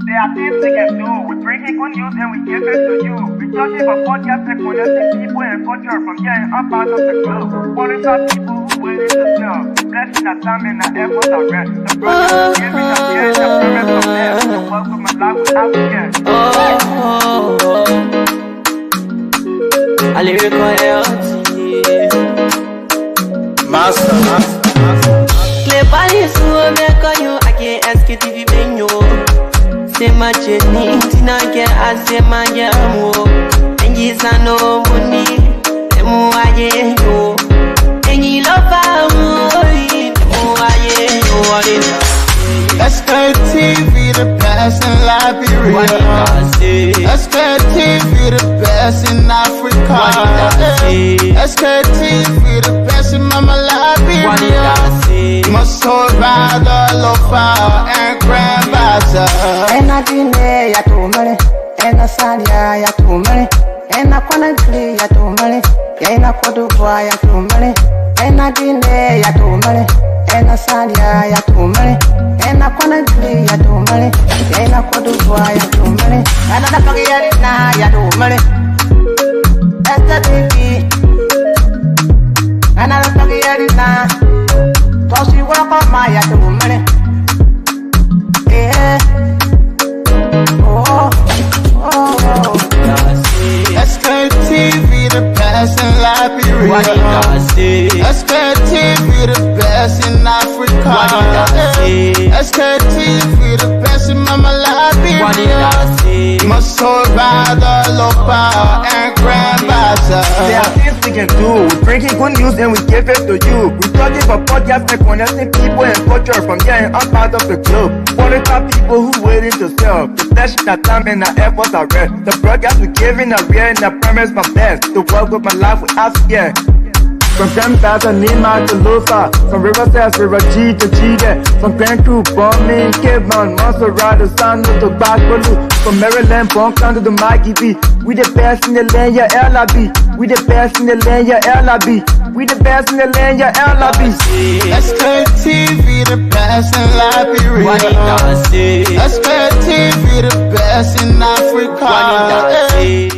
There are things we can do. We bring in good news and we give it to you. We talking about podcast and connecting people and culture from here and up out of the globe. Qualified people who willing to sell. Blessing our time and our efforts are rest. The brothers giving us here and the parents of them. The work with my life without fear. I lyrical Master. Clé Paris ou America yo ake Sktv benyo. C'est ma chenni tina ke ase ma yamo. Engi sano muni emu aye yo. Engi lofa mui emu aye yo. Sktv, the best in Liberia. Sktv, the best in Africa. Sktv, the best in Mama Liberia. Must hold by the lofa and grandbaza. And I dine ya to money, and a sadia ya to money, and a quantity ya to money, and a quadruple ya to money, and a dine ya to money, and a sadia ya to money, and a quantity ya to money, and a quadruple ya to money, another forget na ya to money. That's the biggie. Another forget it now. Cause you walk on my ya to money. Yeah. Sktv, the best in Liberia. Sktv, the best in Africa. Sktv, the best in Mama Liberia. Must hold by the lofa and grandbaza. There are things we can do. We bring in good news and we give it to you. We talking about podcast and connecting people and culture from here and up out of the globe. Qualified people who willing to sell. The blessing our time and our efforts are rest. The broadcast we giving are real and I promise my best. To work with my life without fear. From Grandfather Nima to Lufa, from Riverside, River G to Chile, from Grand Crew, Bombing, Kevon, Montserrat, San to Bacalu, from Maryland, Bonk to the Mikey B. We the best in the land, yeah, LIB. We the best in the land, yeah, LIB. We the best in the land, yeah, LIB. Sktv, the best in Liberia. Sktv, the best in Africa.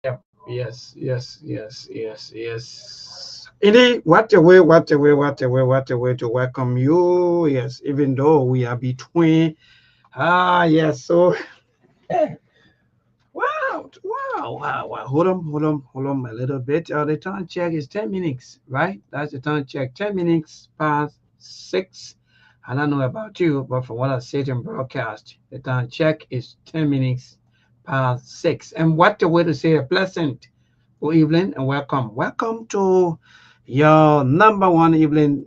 Yep. Yes. Indeed, what a way, what a way to welcome you. Yes, even though we are between. Yes. So, wow. Hold on a little bit. The time check is 10 minutes, right? That's the time check. 10 minutes past 6. I don't know about you, but from what I said in broadcast, the time check is 10 minutes past 6. And what a way to say a pleasant good evening and welcome. Welcome to your number one evening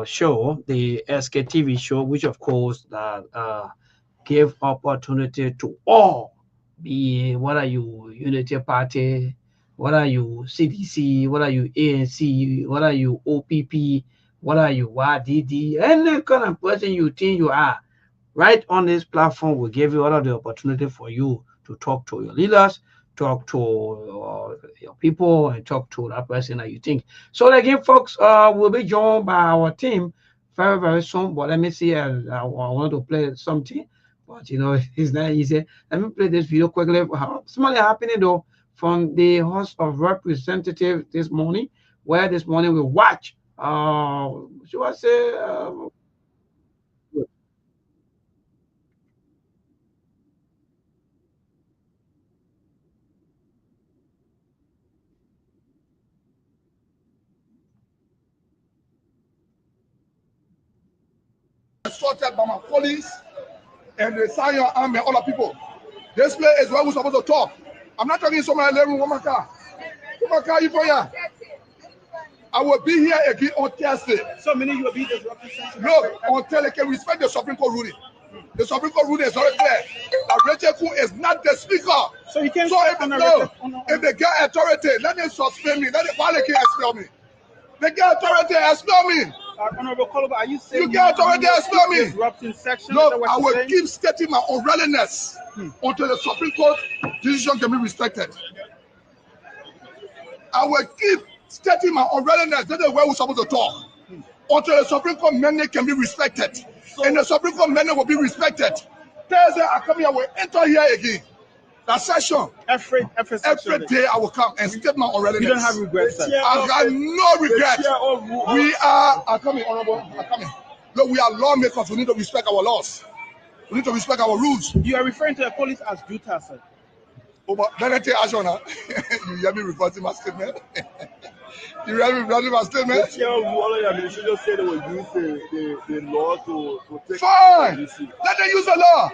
show, the SKTV show, which of course give opportunity to all. Be what are you, Unity Party, what are you CDC, what are you ANC, what are you OPP, what are you YDD, any kind of person you think you are. Right on this platform, we give you all of the opportunity for you to talk to your leaders, talk to your people, and talk to that person that you think. So again, folks, we'll be joined by our team very, very soon. But let me see. I want to play something, but it's not easy. Let me play this video quickly. Something happening though from the House of Representatives this morning, where this morning we watch. Should I say? Assaulted by my police and the Zion army, all the people. This place is where we're supposed to talk. I'm not talking somewhere living with my car. My car, you for ya. I will be here again on Thursday. So many you will be disrupting. Look, until they can respect the Supreme Court ruling. The Supreme Court ruling is very clear. Rachel Kuhn is not the speaker. So you can't. So if they get authority, let them suspend me. Let them why they can't expel me. They get authority, expel me. Honorable Koloba, are you saying you get authority, expel me? Disrupting section? Look, I will keep stating my unreadiness until the Supreme Court decision can be respected. I will keep stating my unreadiness. That is where we're supposed to talk. Until the Supreme Court mandate can be respected. And the Supreme Court mandate will be respected. Thursday, I come here, I will enter here again. That session. Every day I will come and state my unreadiness. You don't have regrets, sir. I have no regrets. We are coming, honorable. I'm coming. Look, we are lawmakers. We need to respect our laws. We need to respect our rules. You are referring to the police as Juta, sir. Oh, but then I take action now. You hear me reporting my statement? You hear me reporting my statement? The chair of all of the administration said they will use the law to protect. Fine. Let them use the law.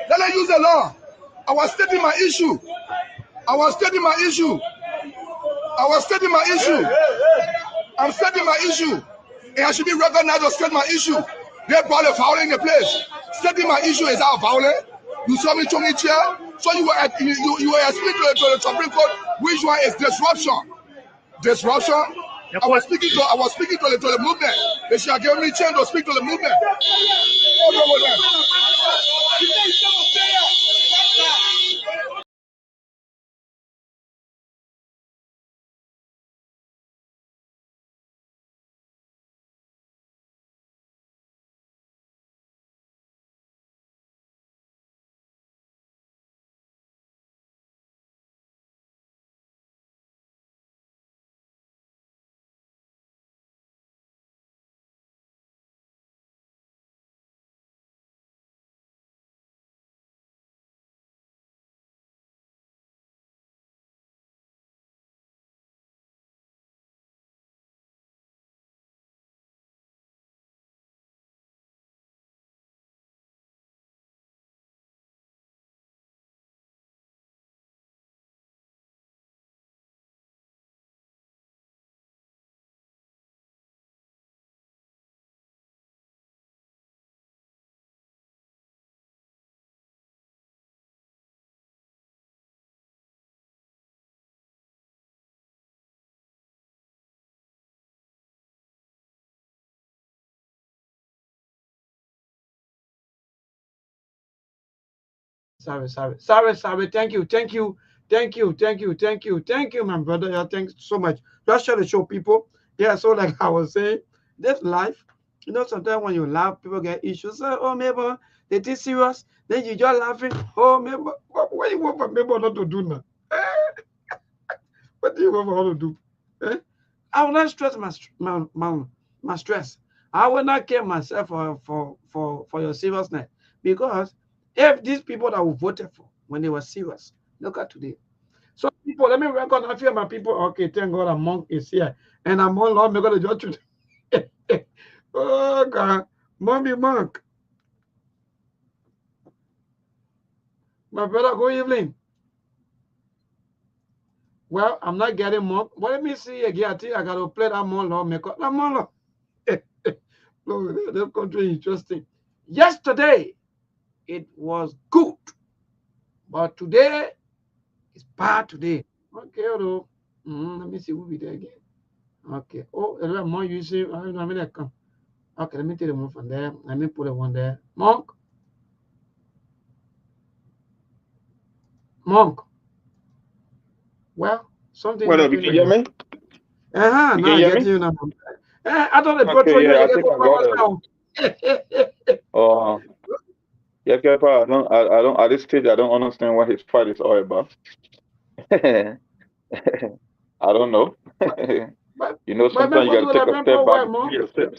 Let them use the law. I was stating my issue. I was stating my issue. I was stating my issue. I'm stating my issue. And I should be recognized to state my issue. They brought a violence in the place. Stating my issue is our violence. You saw me choking chair. So you were explaining to the Supreme Court which one is disruption. Disruption. I was speaking to the movement. They should have given me a chance to speak to the movement. Sorry. Thank you, my brother. Yeah, thanks so much. Just try to show people. Yeah, so like I was saying, this life, sometimes when you laugh, people get issues. Say, oh, maybe they did serious. Then you just laughing. Oh, maybe what do you want for maybe not to do now? What do you want for her to do? I will not stress my stress. I will not care myself for your seriousness, because if these people that we voted for when they were serious, look at today. So people, let me record. I feel my people. Okay, thank God a monk is here, and I'm all Lord, going to judge you. Oh God, mommy monk, my brother. Good evening. Well, I'm not getting monk. But let me see again. I think I got to play that more law maker. That more law. Look, the country is interesting. Yesterday, it was good, but today it's bad. Today, Okay, although, let me see who be there again. Okay. Oh, a lot more you see. I don't know how many come. Okay, let me take the one from there. Let me put the one there. Monk. Monk. Well, something What up? You happened can hear here. me? Uh-huh. You Now can I hear get me? you now. I thought the Okay, petrol you yeah, I get think go I got it. now. Yeah, Kepa, I don't, at this stage, I don't understand what his fight is all about. I don't know. but man, Sometimes you go got to do take that a man step for back why, and see Monk? yourself.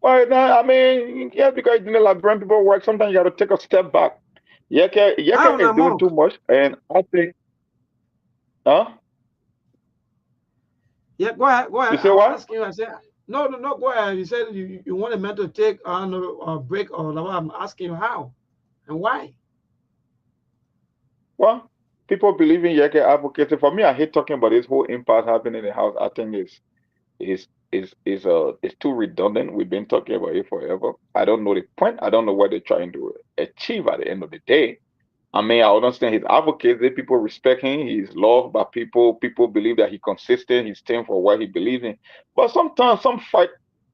Well, no, I mean, yeah, because like brand people work, sometimes you got to take a step back. Yeka How is now, doing Monk? too much, and I think, huh? Yeah, go ahead. Go You ahead. say I was what? asking you. I said, no, no, no. Go ahead. You said you wanted man to take a break or like, I'm asking you how and why. Well, people believe in Yeka advocacy. For me, I hate talking about this whole impasse happening in the house. I think it's too redundant. We've been talking about it forever. I don't know the point. I don't know what they're trying to achieve at the end of the day. I mean, I understand his advocacy. People respect him. He's loved by people. People believe that he's consistent. He stands for what he believes in. But sometimes some fight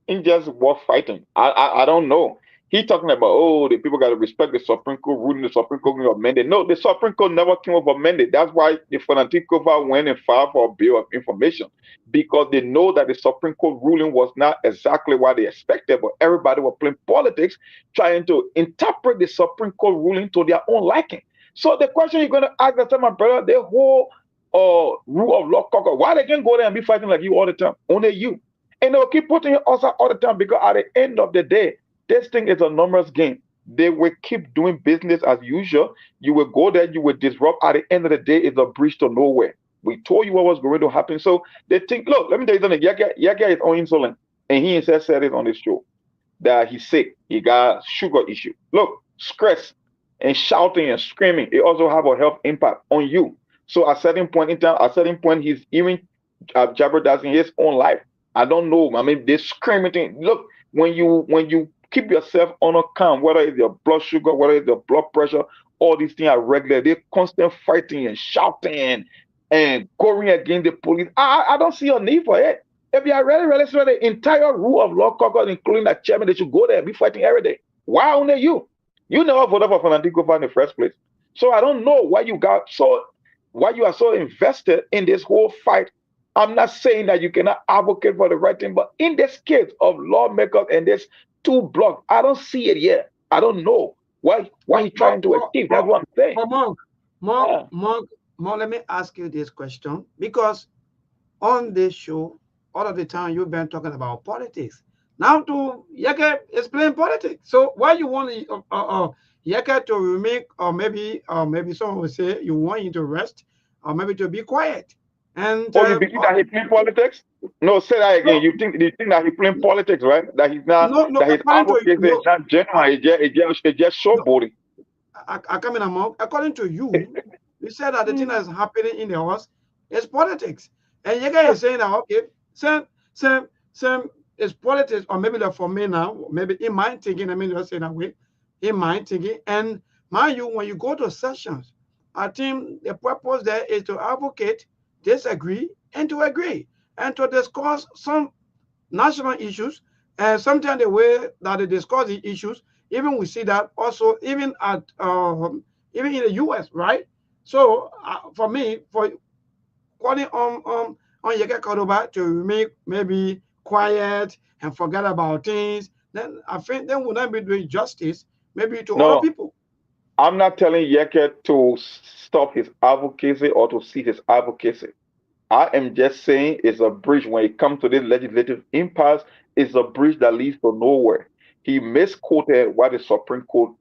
ain't just worth fighting. I don't know. He talking about, oh, the people got to respect the Supreme Court ruling. The Supreme Court will amended. No, the Supreme Court never came up amended. That's why the Fanatikova went and filed for a bill of information, because they know that the Supreme Court ruling was not exactly what they expected, but everybody was playing politics, trying to interpret the Supreme Court ruling to their own liking. So the question you're going to ask yourself, my brother, the whole rule of law caucus, why they can go there and be fighting like you all the time? Only you. And they'll keep putting you outside all the time, because at the end of the day, this thing is a numbers game. They will keep doing business as usual. You will go there, you will disrupt. At the end of the day, it's a bridge to nowhere. We told you what was going to happen. So they think, look, let me tell you something. Yaka is on insulin. And he himself said it on the show that he's sick. He got sugar issue. Look, stress and shouting and screaming, it also have a health impact on you. So at certain point in time, at certain point, he's even jeopardizing his own life. I don't know. I mean, they screaming thing. Look, when you keep yourself on account, whether it's your blood sugar, whether it's your blood pressure, all these things are regular. They're constant fighting and shouting and going against the police. I don't see a need for it. If you are really, really sure the entire rule of law caucus, including the chairman, they should go there and be fighting every day. Why only you? You never voted for Fernandinho in the first place. So I don't know why you are so invested in this whole fight. I'm not saying that you cannot advocate for the right thing, but in this case of lawmakers and this two blocks, I don't see it yet. I don't know why But he's trying to achieve. That's what I'm saying. Monk, Monk, Yeah. Monk, Monk. Let me ask you this question because on this show, all of the time you've been talking about politics. Now to Yeke explain politics. So why you want Yeke to remain, or maybe someone would say you want him to rest, or maybe to be quiet. And Oh, you believe that he playing politics? No, say that no, again. You think that he playing politics, right? That he's not, no, no. that his According to advocacy is no, not uh, genuine. It's just no. showboating. I come in among. According to you, you said that the thing that is happening in the house is politics, and Yeke is saying that okay, same, same, same is politics, or maybe like for me now, maybe in my thinking, I mean, just say that way, in my thinking, and mind you, when you go to sessions, I think the purpose there is to advocate, disagree, and to agree, and to discuss some national issues, and sometimes the way that they discuss the issues, even we see that also even at even in the U.S., right? So for me, for calling on Yeke Kadoba to remain maybe quiet and forget about things, then I think then we'll not be doing justice maybe to other No, people. I'm not telling Yeke to stop his advocacy or to cease his advocacy. I am just saying it's a bridge when it comes to this legislative impasse. It's a bridge that leads to nowhere. He misquoted what the Supreme Court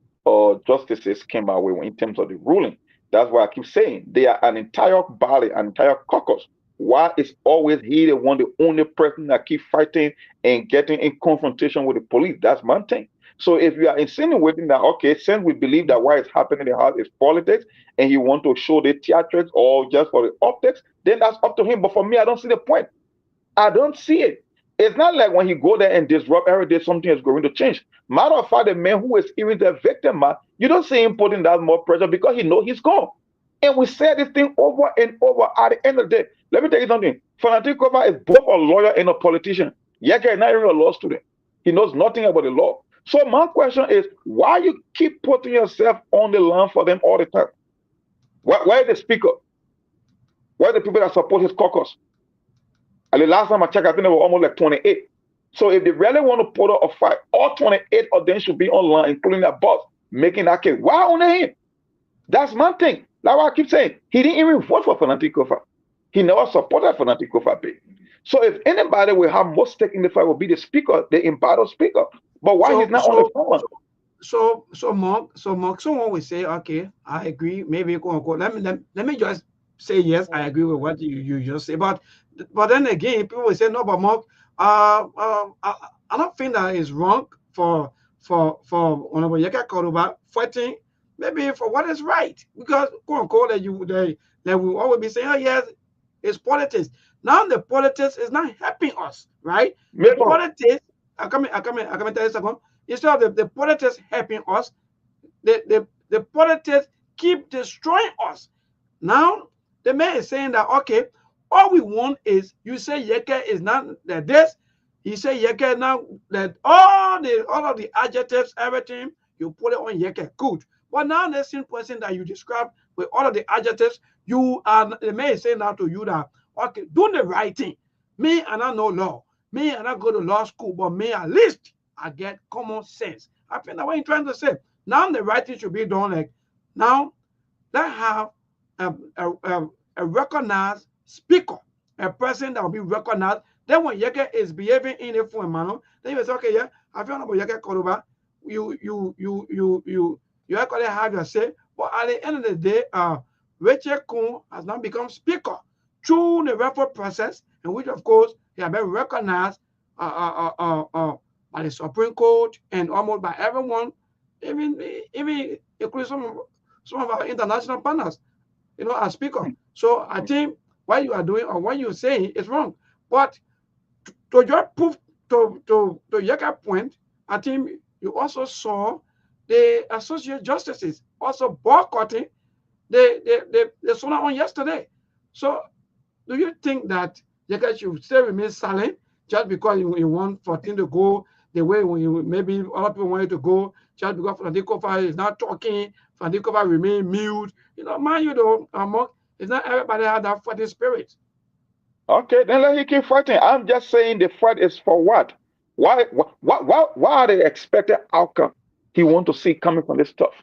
justices came out with in terms of the ruling. That's why I keep saying they are an entire body, an entire caucus. Why is always he the one, the only person that keep fighting and getting in confrontation with the police? That's one thing. So if you are insinuating that okay, since we believe that what is happening in the house is politics, and he want to show the theatrics or just for the optics, then that's up to him. But for me, I don't see the point. I don't see it. It's not like when he go there and disrupt every day, something is going to change. Matter of fact, the man who is even the victim, man, you don't see him putting that more pressure because he know he's gone. And we say this thing over and over. At the end of the day, let me tell you something. Fanatic Cover is both a lawyer and a politician. Yeke is not even a law student. He knows nothing about the law. So my question is, why you keep putting yourself on the line for them all the time? Where is the speaker? Where are the people that support his caucus? And the last time I checked, I think there were almost like 28. So if they really want to put up a fight, all 28 of them should be online, including that boss, making that case. Why only him? That's my thing. Like what I keep saying, he didn't even vote for Fanatic Kofa. He never supported Fanatic Kofa. So if anybody will have most stake in the fight, will be the speaker, the embattled speaker. But why he's not on the phone? So Mark, someone will say, okay, I agree. Maybe let me just say yes, I agree with what you just say. But then again, people will say no, but Mark, I don't think that is wrong for Honorable Yeka Koruba fighting maybe for what is right, because quote unquote that we always be saying, oh yes, it's politics. Now the politics is not helping us, right? The politics, I come in tell you something. Instead of the politics helping us, the politics keep destroying us. Now the man is saying that okay, all we want is, you say Yeke is not that this. He say Yeke now that all of the adjectives, everything you put it on Yeke, good. But now the same person that you describe with all of the adjectives, the man is saying now to you that okay, doing the right thing. Me and I know law. Me and I go to law school, but me at least I get common sense. I think that's what you're trying to say. Now the right thing should be done. Like now, let's have a recognized speaker, a person that will be recognized. Then when Yeke is behaving in a form manner, then you say, okay, yeah, I feel about Yeke Koruba, you actually have your say. But at the end of the day, Rachel Kuhn has now become speaker through the referral process, in which of course he has been recognized by the Supreme Court and almost by everyone, even including some of our international partners, as speaker. So I think what you are doing or what you're saying is wrong. But to just prove to Yeka's point, I think you also saw the associate justices also boycotting the sona on yesterday. So do you think that Yeka should still remain silent just because you want 14 to go the way maybe other people wanted to go, just because Flandikofa is not talking, Flandikofa remain mute? Mind you though, it's not everybody has that fighting spirit. Okay, then let him keep fighting. I'm just saying the fight is for what? Why are the expected outcome he want to see coming from this stuff?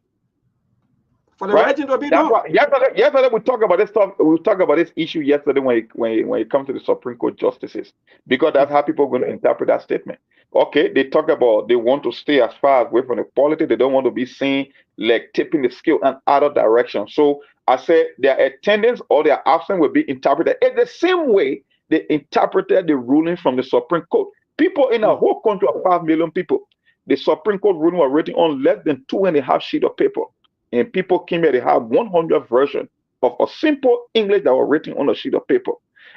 For the right thing to be done. Yesterday we talked about this stuff. We talked about this issue yesterday when it comes to the Supreme Court justices, because that's how people are going to interpret that statement. Okay, they talk about they want to stay as far away from the politics. They don't want to be seen like tipping the scale in other direction. So I said their attendance or their absence will be interpreted in the same way they interpreted the ruling from the Supreme Court. People in a whole country of 5 million people, the Supreme Court ruling was written on less than 2.5 sheets of paper. And people came here, they have 100 versions of a simple English that were written on a sheet of paper.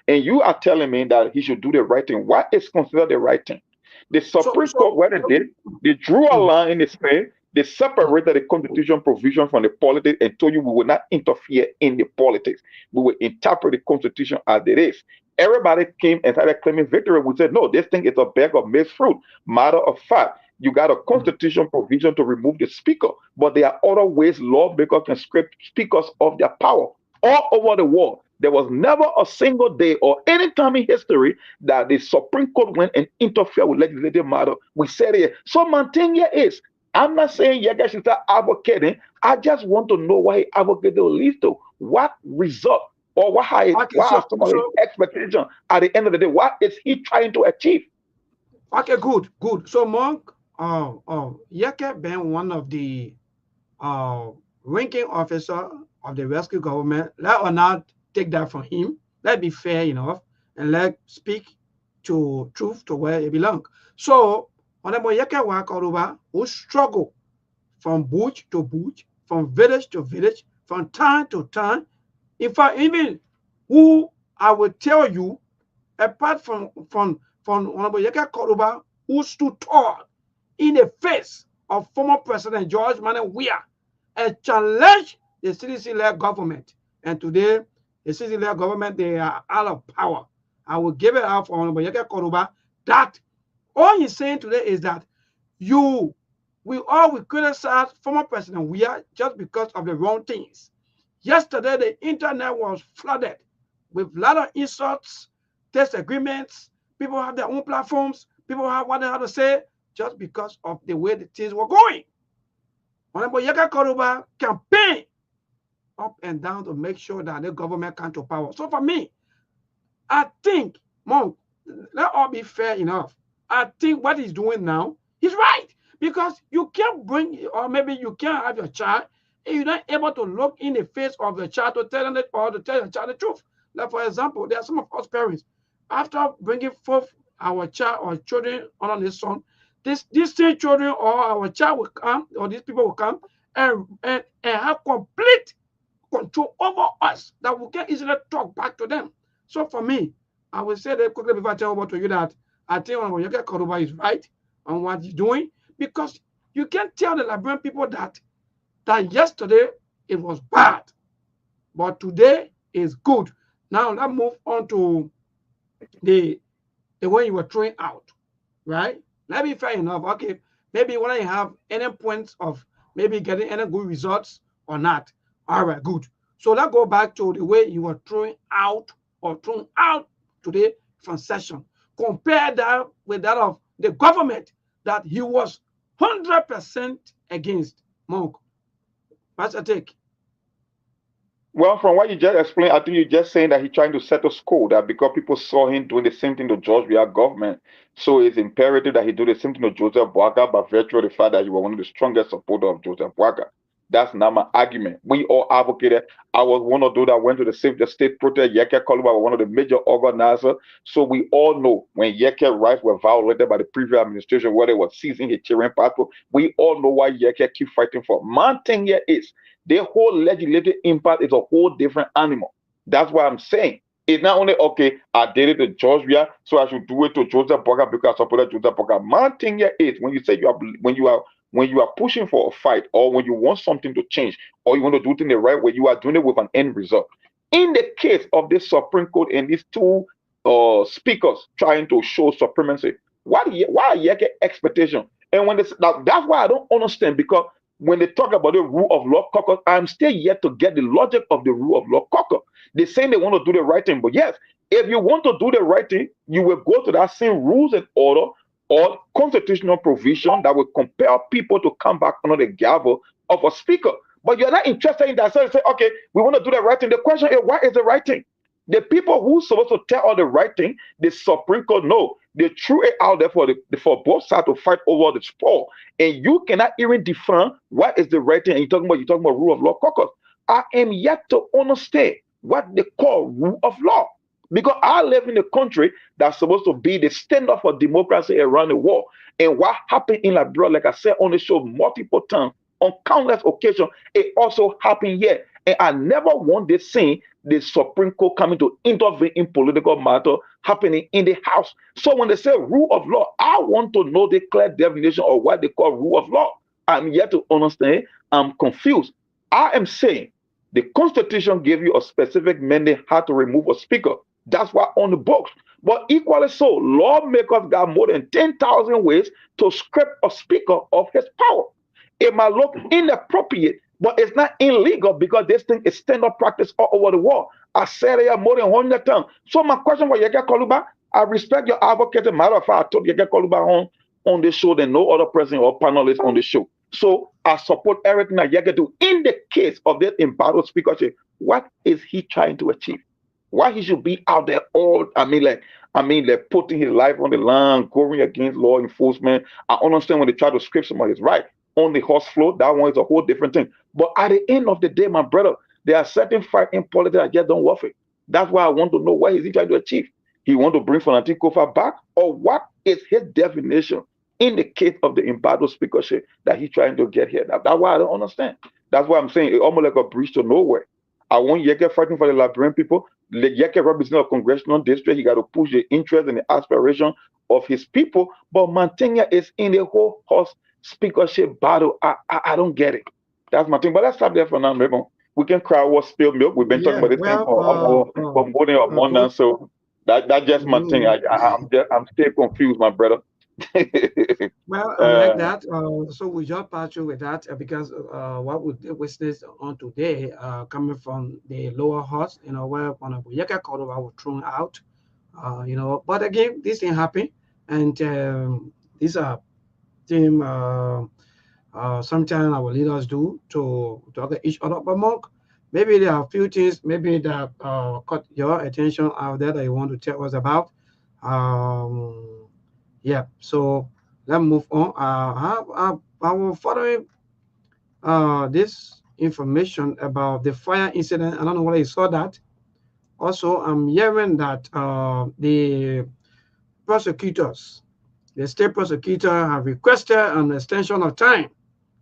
And you are telling me that he should do the right thing. What is considered the right thing? The Supreme Court, what they did, they drew a line in the sand, they separated the constitution provision from the politics and told you we will not interfere in the politics. We will interpret the constitution as it is. Everybody came and started claiming victory. We said, no, this thing is a bag of mixed fruit. Matter of fact, you got a constitution provision to remove the speaker, but there are other ways lawmakers can strip speakers of their power all over the world. There was never a single day or any time in history that the Supreme Court went and interfered with legislative matter. We said it. So my thing here is, I'm not saying you guys should start advocating. I just want to know why he advocated to lead to. What result or what are some of his expectations at the end of the day? What is he trying to achieve? Okay, good. So Monk, Yeke been one of the ranking officer of the rescue government. Let us not take that from him. Let be fair enough and let speak to truth to where it belongs. So Honorable Yeke Wakaruba, who struggle from bush to bush, from village to village, from town to town. In fact, even who I will tell you, apart from Honorable Yeke Koruba, who stood tall in the face of former President George Manuel Weah and challenged the CDC-led government And today, the Sicilian government, they are out of power. I will give it out for Honorable Yeke Koruba that all he's saying today is that we all will criticize former President We are just because of the wrong things. Yesterday, the internet was flooded with a lot of insults, disagreements. People have their own platforms. People have what they have to say just because of the way the things were going. Honorable Yeke Koruba campaign up and down to make sure that the government comes to power. So for me, I think, Monk, let all be fair enough. I think what he's doing now is right because you can't bring, or maybe you can't have your child and you're not able to look in the face of the child to tell them it or to tell your child the truth. Like, for example, there are some of us parents, after bringing forth our child or children on this son, these same children or our child will come, or these people will come and have complete control over us that we can easily talk back to them. So for me, I will say that quickly before I tell over to you that I think Honorable Yeke Koruba is right on what he's doing because you can't tell the Liberian people that yesterday it was bad, but today is good. Now let's move on to the way you were throwing out, right? Let me fair enough. Okay, maybe when I have any points of maybe getting any good results or not. All right, good. So let's go back to the way you were throwing out today from session. Compare that with that of the government that he was 100% against. Monk, what's your take? Well, from what you just explained, I think you're just saying that he's trying to set a school that because people saw him doing the same thing to George Weah government, so it's imperative that he do the same thing to Joseph Boaga by virtue of the fact that he was one of the strongest supporters of Joseph Boaga. That's not my argument. We all advocated. I was one of those that went to the Save the State protest. Yeke Koruba was one of the major organizers. So we all know when Yeke rights were violated by the previous administration, whether it was seizing his children passport, we all know why Yeke keep fighting for. My thing here is the whole legislative impact is a whole different animal. That's what I'm saying. It's not only, okay, I did it to George Weah, so I should do it to Joseph Boaga because I supported Joseph Boaga. My thing here is when you say when you are pushing for a fight or when you want something to change or you want to do things the right way, you are doing it with an end result. In the case of this Supreme Court and these two speakers trying to show supremacy, why are Yeke expectation? And when that's why I don't understand, because when they talk about the rule of law caucus, I'm still yet to get the logic of the rule of law caucus. They're saying they want to do the right thing, but yes, if you want to do the right thing, you will go to that same rules and order or constitutional provision that will compel people to come back under the gavel of a speaker. But you're not interested in that. So you say, okay, we want to do the right thing. The question is, what is the right thing? The people who's supposed to tell all the right thing, the Supreme Court, no, they threw it out there for both sides to fight over the spoil. And you cannot even define what is the right thing. And you're talking about rule of law caucus. I am yet to understand what they call rule of law. Because I live in a country that's supposed to be the standard for democracy around the world. And what happened in Liberia, like I said on the show multiple times, on countless occasions, it also happened here. And I never want to see the Supreme Court coming to intervene in political matter happening in the House. So when they say rule of law, I want to know the clear definition of what they call rule of law. I'm yet to understand. I'm confused. I am saying the Constitution gave you a specific mandate how to remove a speaker. That's why on the books. But equally so, lawmakers got more than 10,000 ways to strip a speaker of his power. It might look inappropriate, but it's not illegal because this thing is standard practice all over the world. I said it more than 100 times. So my question for Yeke Koruba, I respect your advocate. Matter of fact, I told Yeke Koruba on the show than no other person or panelist on the show. So I support everything that Yeke do. In the case of this embattled speakership, what is he trying to achieve? Why he should be out there like putting his life on the line, going against law enforcement. I understand when they try to scrape somebody's right on the horse floor, that one is a whole different thing. But at the end of the day, my brother, there are certain fights in politics that just don't work it. That's why I want to know what is he trying to achieve. He want to bring Fanatic Kofa back, or what is his definition in the case of the embattled speakership that he's trying to get here? That's why I don't understand. That's why I'm saying it's almost like a bridge to nowhere. I want Yeke fighting for the Liberian people. Yeke represents a congressional district. He got to push the interest and the aspiration of his people. But Mantenia is in the whole horse speakership battle. I don't get it. That's my thing. But let's stop there for now, maybe. we can cry what spilled milk. We've been talking Yeah, about this thing well, for more than a month now. good. So that's just my thing. Mhm. I'm still confused, my brother. Well, I like uh, that. So we just pass through with that because what we did witness on today, coming from the lower house, where one of Yaka Cordova was thrown out, But again, this thing happened, and these are things sometimes our leaders do to talk at each other. But Monk, maybe there are a few things maybe that caught your attention out there that you want to tell us about. Um, yeah, so let's move on. I will following this information about the fire incident. I don't know whether you saw that. Also, I'm hearing that the prosecutors, the state prosecutor, have requested an extension of time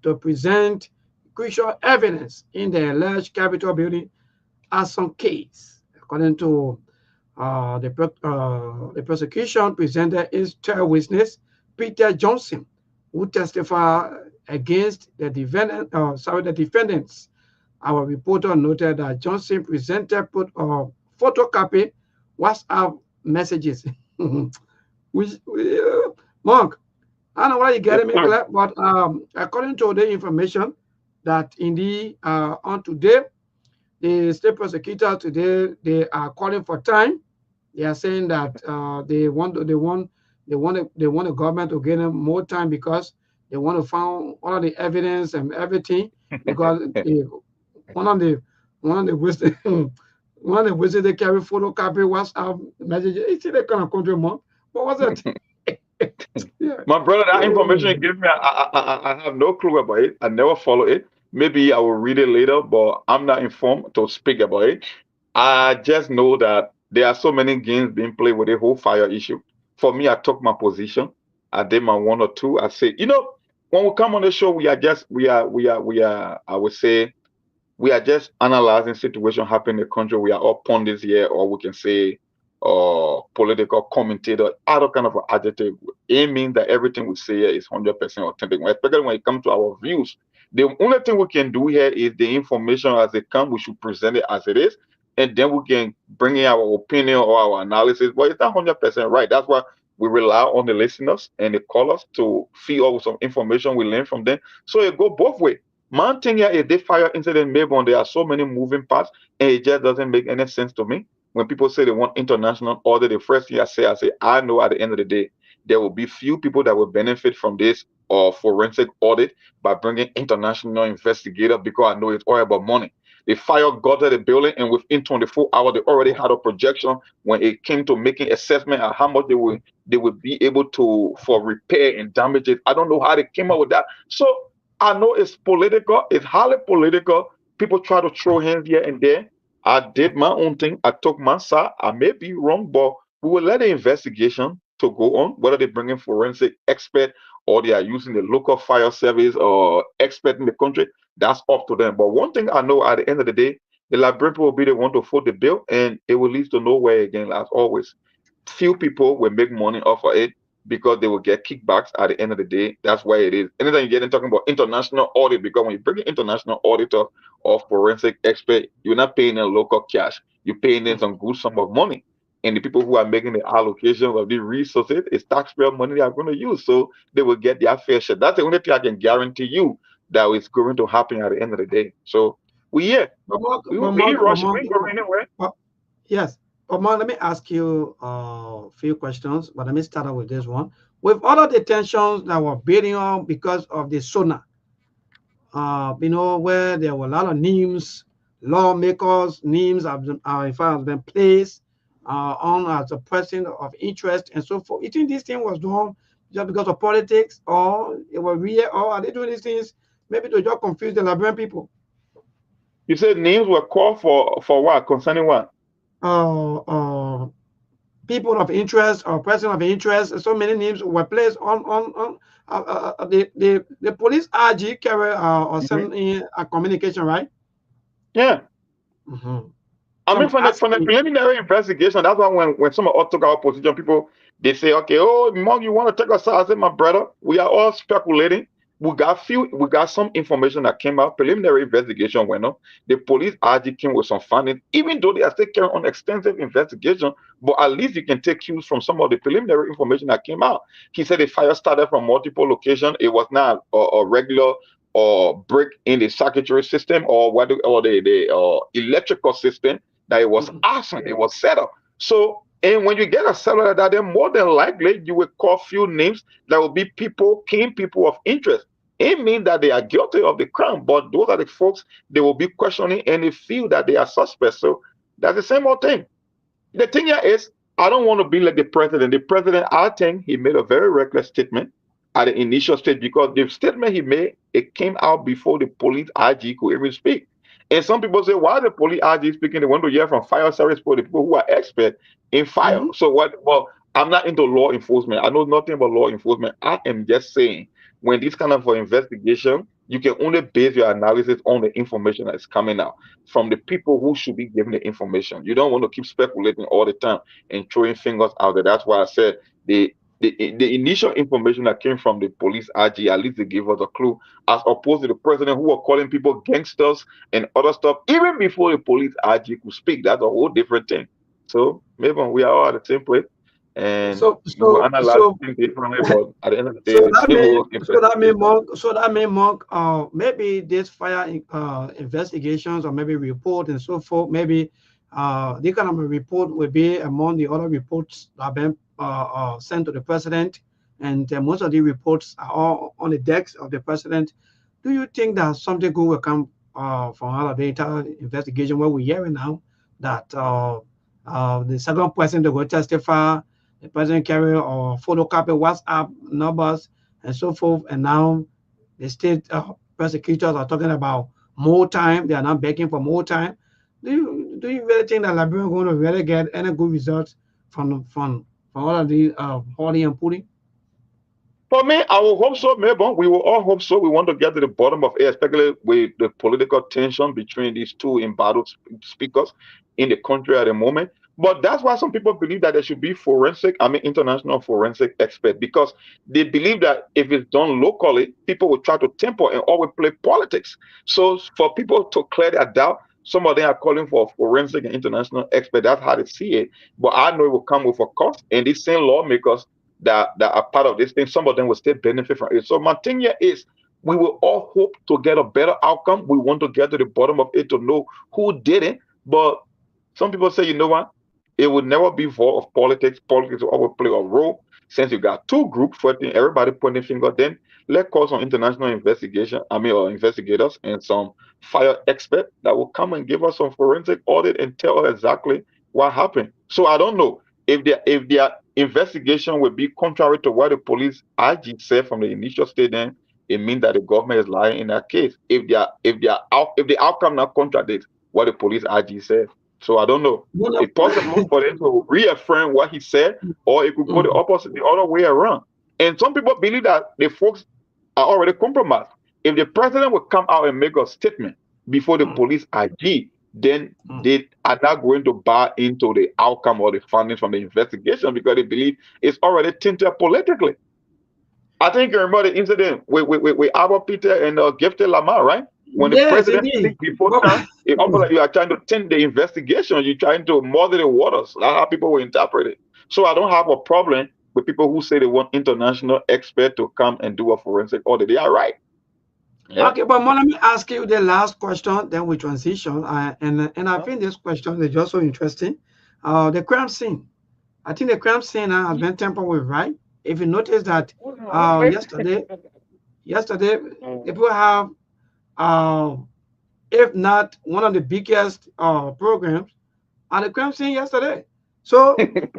to present crucial evidence in the alleged Capitol building arson case. According to the prosecution presented its third witness, Peter Johnson, who testified against the the defendants. Our reporter noted that Johnson presented photocopy WhatsApp messages, which Mark, I don't know why you yes, getting me sir. clear, but according to the information that indeed on today, the state prosecutor today they are calling for time. They are saying that they want the government to give them more time because they want to find all of the evidence and everything because one of the one of the wisdom one of the wisdom they carry photocopy WhatsApp messages. It's in the kind of country, month. What was it? Yeah. My brother, that information you Oh. gave me, I have no clue about it. I never follow it. Maybe I will read it later, but I'm not informed to speak about it. I just know that there are so many games being played with the whole fire issue. For me, I took my position. I did my one or two. I say, when we come on the show, we are, I would say, we are just analyzing situation happening in the country. We are all pundits here, or we can say political commentator, other kind of adjective. It means that everything we say here is 100% authentic. Especially when it comes to our views. The only thing we can do here is the information as it comes. We should present it as it is, and then we can bring in our opinion or our analysis. But it's not 100% right. That's why we rely on the listeners and the callers to feed us with some information we learn from them. So it go both ways. Man thing here is this fire incident maybe there are so many moving parts and it just doesn't make any sense to me. When people say they want international order, the first thing I say, I know at the end of the day, there will be few people that will benefit from this or forensic audit by bringing international investigators because I know it's all about money. The fire got to the building and within 24 hours, they already had a projection when it came to making assessment of how much they would be able to for repair and damages. I don't know how they came up with that. So I know it's political, it's highly political. People try to throw hands here and there. I did my own thing. I took my side. I may be wrong, but we will let the investigation to go on, whether they bring in forensic expert or they are using the local fire service or expert in the country. That's up to them. But one thing I know at the end of the day, the librarian will be the one to foot the bill and it will lead to nowhere again, as always. Few people will make money off of it because they will get kickbacks at the end of the day. That's why it is. Anytime you get in talking about international audit, because when you bring an international auditor or forensic expert, you're not paying in local cash. You're paying in some good sum of money. And the people who are making the allocation of the resources is taxpayer money they are going to use. So they will get their fair share. That's the only thing I can guarantee you that is going to happen at the end of the day. So But Mark, we ain't rushing, we ain't going anywhere. yes. But Mark, let me ask you a few questions, but let me start out with this one. With all of the tensions that were building up because of the SONA, where there were a lot of names, lawmakers, names have been placed on as a person of interest and so forth. You think this thing was done just because of politics, or it was real, or are they doing these things maybe to just confuse the Liberian people? You said names were called for what? Concerning what? Uh, uh, People of interest or person of interest. So many names were placed on the police RG carry or Hmm. send in a communication, right? Yeah. Mm-hmm. I So mean, I'm from the asking. preliminary investigation, that's why when some of us took our position, people they say, okay, oh, Mom, you want to take us out? I said, my brother, we are all speculating. we got some information that came out. Preliminary investigation went on. The police RG came with some findings, even though they are still carrying on extensive investigation. But at least you can take cues from some of the preliminary information that came out. He said the fire started from multiple locations. It was not a regular or break in the circuitry system or the electrical system. That it was arson. It was set up. So, and when you get a seller like that, then more than likely you will call few names that will be people, key people of interest. It means that they are guilty of the crime, but those are the folks they will be questioning and they feel that they are suspects. So that's the same old thing. The thing here is, I don't want to be like the president. The president, I think he made a very reckless statement at the initial stage because the statement he made, it came out before the police IG could even speak. And some people say, why the police IG speaking? They want to hear from fire service for the people who are expert in fire. So what? Well, I'm not into law enforcement. I know nothing about law enforcement. I am just saying when this kind of investigation, you can only base your analysis on the information that is coming out from the people who should be given the information. You don't want to keep speculating all the time and throwing fingers out there. That's why I said the initial information that came from the police IG, at least they gave us a clue, as opposed to the president who were calling people gangsters and other stuff, even before the police IG could speak. That's a whole different thing. So maybe we are all at the same place. And we will analyze things differently, but at the end of the day, so that mean Monk, maybe this fire investigations or maybe report and so forth, maybe the kind of a report will be among the other reports that have been sent to the president, and most of the reports are all on the decks of the president. Do you think that something good will come from all of the entire investigation? What we're hearing now that the second president will testify, the president carry or photocopy WhatsApp numbers and so forth, and now the state prosecutors are talking about more time. They are not begging for more time. Do you really think that Liberia is going to really get any good results from all of the holding and putting? For me, I will hope so, maybe. We will all hope so. We want to get to the bottom of it, especially with the political tension between these two embattled speakers in the country at the moment. But that's why some people believe that there should be international forensic experts, because they believe that if it's done locally, people will try to temper and always play politics. So for people to clear that doubt, some of them are calling for a forensic and international expert. That's how they see it. But I know it will come with a cost. And these same lawmakers that are part of this thing, some of them will still benefit from it. So my thing here is, we will all hope to get a better outcome. We want to get to the bottom of it to know who did it. But some people say, you know what? It would never be for of politics. Politics will always play a role. Since you got two groups fighting, everybody pointing finger, then let's call some international or investigators and some fire experts that will come and give us some forensic audit and tell us exactly what happened. So I don't know if their investigation will be contrary to what the police IG said from the initial statement. It means that the government is lying in that case. If the outcome not contradicts what the police IG said. So I don't know. It's possible for them to reaffirm what he said, or it could go the opposite, the other way around. And some people believe that the folks are already compromised. If the president would come out and make a statement before the police IG, then they are not going to buy into the outcome or the findings from the investigation because they believe it's already tinted politically. I think you remember the incident with Albert Peter and Gifted Lamar, right? When the president speaks before time, it's almost like you are trying to tint the investigation. You're trying to muddy the waters. That's how people will interpret it. So I don't have a problem with people who say they want international experts to come and do a forensic audit. They are right. Yeah. Okay, but let me ask you the last question, then we transition. And I think this question is just so interesting. The crime scene. I think the crime scene has been tampered with, right? If you notice that yesterday, people have, if not one of the biggest programs on the crime scene yesterday. So, the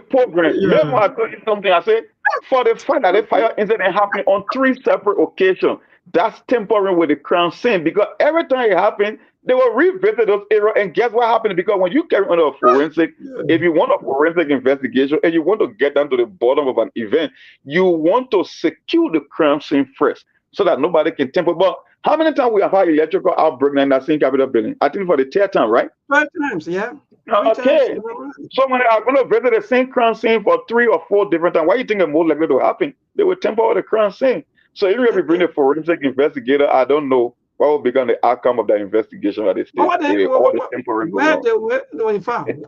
program. Remember, I told you something. I said, for the fact that the fire incident happened on 3 separate occasions, that's tampering with the crime scene, because every time it happened, they will revisit those areas. And guess what happened? Because when you carry on a forensic, if you want a forensic investigation and you want to get down to the bottom of an event, you want to secure the crime scene first so that nobody can tamper. But How many times we have had electrical outbreak in that same Capitol building? I think for the third time, right? 12 times, yeah. 3 times. Okay. So when they are going to visit the same crime scene for 3 or 4 different times, why do you think it's more likely to happen? They will temper the crime scene. So even if we bring a forensic investigator, I don't know what will become the outcome of that investigation at this stage. Where they were found?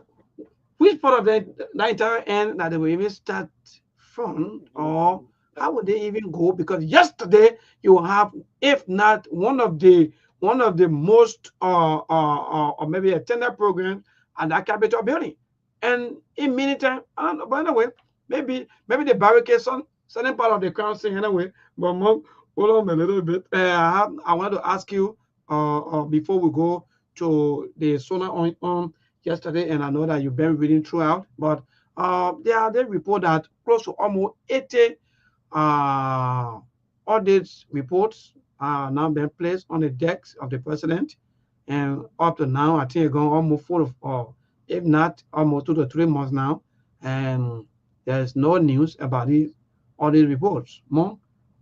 Which part of the entire end that they will even start from, or how would they even go? Because yesterday you have, if not one of the most or maybe a tender program at that Capitol building, and in meantime, by the way, maybe the barricade certain part of the crowd saying anyway. But Mom, hold on a little bit. I want to ask you before we go to the solar on yesterday, and I know that you've been reading throughout, but they report that close to almost 80 audit reports are now being placed on the decks of the president, and up to now, I think it's gone almost 4 or if not almost 2 to 3 months now, and there's no news about all these reports. Mom,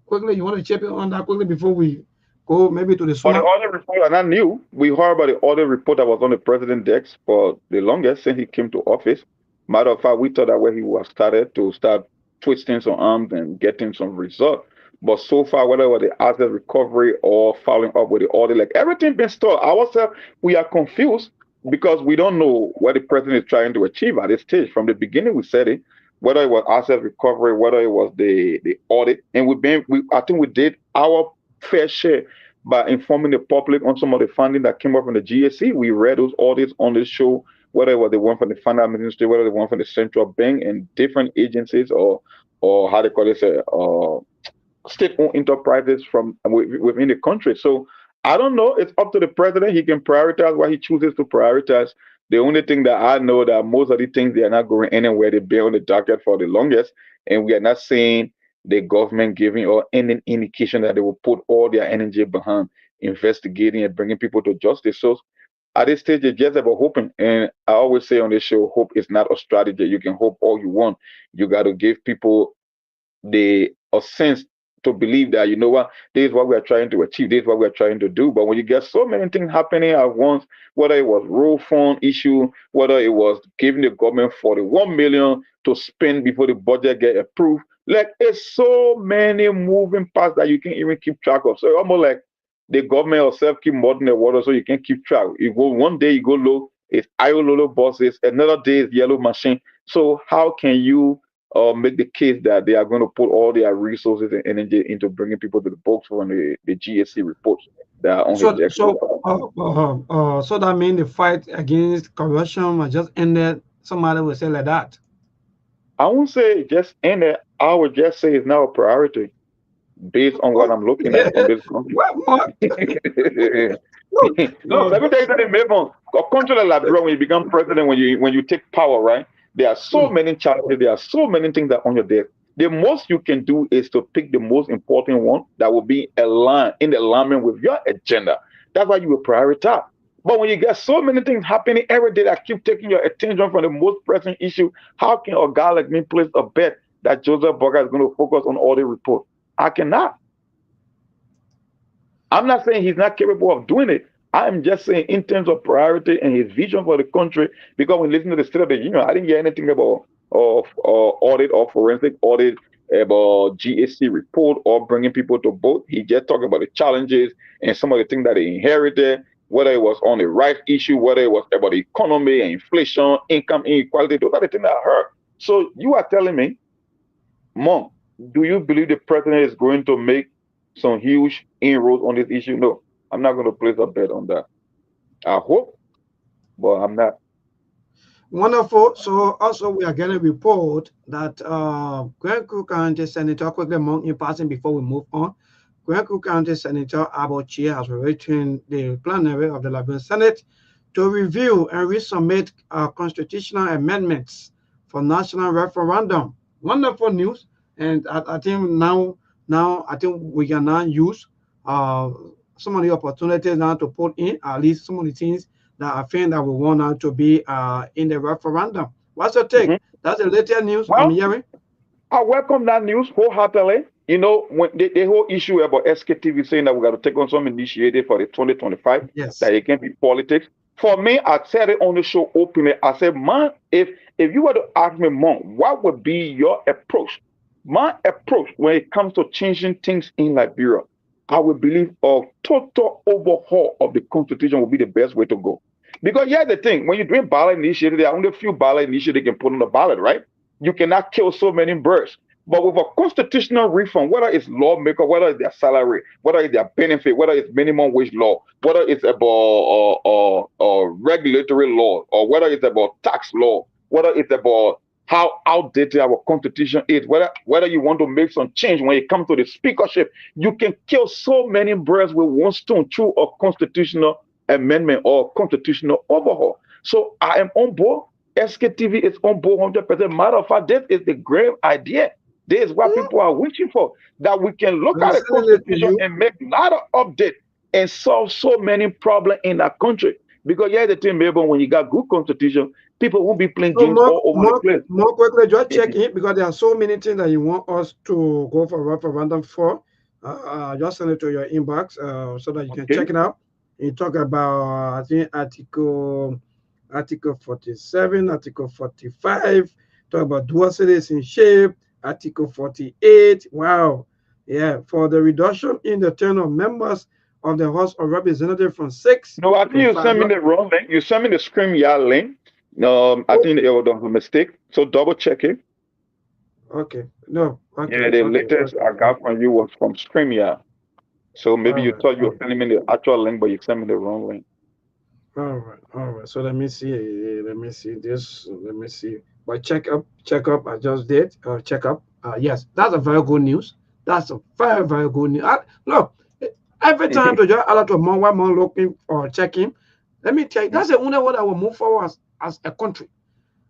quickly, you want to chip in on that quickly before we go maybe to the But the audit report are not new. We heard about the audit report that was on the president's desk for the longest since he came to office. Matter of fact, we thought that when he was started to start twisting some arms and getting some results. But so far, whether it was the asset recovery or following up with the audit, like everything been stalled. Ourselves, we are confused because we don't know what the president is trying to achieve at this stage. From the beginning, we said it, whether it was asset recovery, whether it was the audit, and I think we did our fair share by informing the public on some of the funding that came up from the GSC. We read those audits on the show, whether it was the one from the Finance Ministry, whether the one from the central bank and different agencies or how they call it, state-owned enterprises from within the country. So I don't know. It's up to the president. He can prioritize what he chooses to prioritize. The only thing that I know that most of the things, they are not going anywhere. They've been on the docket for the longest, and we are not seeing the government giving or any indication that they will put all their energy behind investigating and bringing people to justice. So at this stage, it's just about hoping. And I always say on this show, hope is not a strategy. You can hope all you want. You got to give people a sense to believe that, you know what, this is what we are trying to achieve, this is what we are trying to do. But when you get so many things happening at once, whether it was road fund issue, whether it was giving the government 41 million to spend before the budget get approved, like it's so many moving parts that you can't even keep track of. So almost like the government itself keep muddying the water so you can't keep track. You go one day, you go low, it's Ayololo buses, another day is yellow machine. So how can you make the case that they are going to put all their resources and energy into bringing people to the books from the GSC reports that are on his desk? So that means the fight against corruption has just ended. Somebody will say like that. I won't say it just ended. I would just say it's now a priority based on what I'm looking at on this country. No, let me tell you something, Mavon. A country like Liberia, when you become president, when you take power, right? There are so many challenges. There are so many things that are on your desk. The most you can do is to pick the most important one that will be in alignment with your agenda. That's why you will prioritize. But when you get so many things happening every day that keep taking your attention from the most pressing issue, how can a guy like me place a bet that Joseph Boga is going to focus on all the reports? I cannot. I'm not saying he's not capable of doing it. I'm just saying in terms of priority and his vision for the country, because when listening to the State of the Union, I didn't hear anything about audit or forensic audit, about GSC report or bringing people to vote. He just talked about the challenges and some of the things that they inherited, whether it was on the right issue, whether it was about the economy and inflation, income inequality. Those are the things that I heard. So you are telling me, Mom, do you believe the president is going to make some huge inroads on this issue? No. I'm not going to place a bet on that. I hope, but I'm not. Wonderful. So also we are getting a report that Grand Creek County Senator, quickly in passing before we move on, Grand Creek County Senator Abochie has written the plenary of the Liberian Senate to review and resubmit constitutional amendments for national referendum. Wonderful news. And I think now I think we can now use some of the opportunities now to put in at least some of the things that I think that we want now to be in the referendum. What's your take? That's the latest news I'm hearing. I welcome that news wholeheartedly. you know, when the whole issue about SKTV saying that we got to take on some initiative for the 2025, Yes. that it can be politics. For me, I said it on the show openly. I said, man, if you were to ask me, Mom, what would be your approach? My approach when it comes to changing things in Liberia, I would believe a total overhaul of the constitution would be the best way to go. Because here's the thing: when you're doing ballot initiative, there are only a few ballot initiatives you can put on the ballot, right? You cannot kill so many birds. But with a constitutional reform, whether it's lawmaker, whether it's their salary, whether it's their benefit, whether it's minimum wage law, whether it's about regulatory law, or whether it's about tax law, whether it's about how outdated our constitution is, whether you want to make some change when it comes to the speakership, you can kill so many birds with one stone through a constitutional amendment or constitutional overhaul. So I am on board. SKTV is on board 100%. Matter of fact, this is the great idea. This is what people are wishing for. That we can look at the constitution and make a lot of updates and solve so many problems in our country. Because yeah, the thing, maybe when you got good constitution, people won't be playing games all over the place. More quickly, just check in because there are so many things that you want us to go for referendum for. Just send it to your inbox so that you can check it out. You talk about, I think, Article 47, Article 45, talk about dual citizenship, Article 48. Wow. Yeah, for the reduction in the term of members of the House of Representatives from 6. No, I think you sent me the wrong link. You sent me the StreamYard link. I think it was a mistake. So double check it. Okay. No. Okay. Yeah, the latest I got from you was from StreamYard. So maybe you thought you were sending me the actual link, but you sent me the wrong link. All right. So let me see. Let me see this. Let me see. But check up. I just did. Check up. Yes, that's a very good news. That's a very, very good news. Look, every time to just allow to more looking or checking. Let me tell you, that's the only way that will move forward as a country.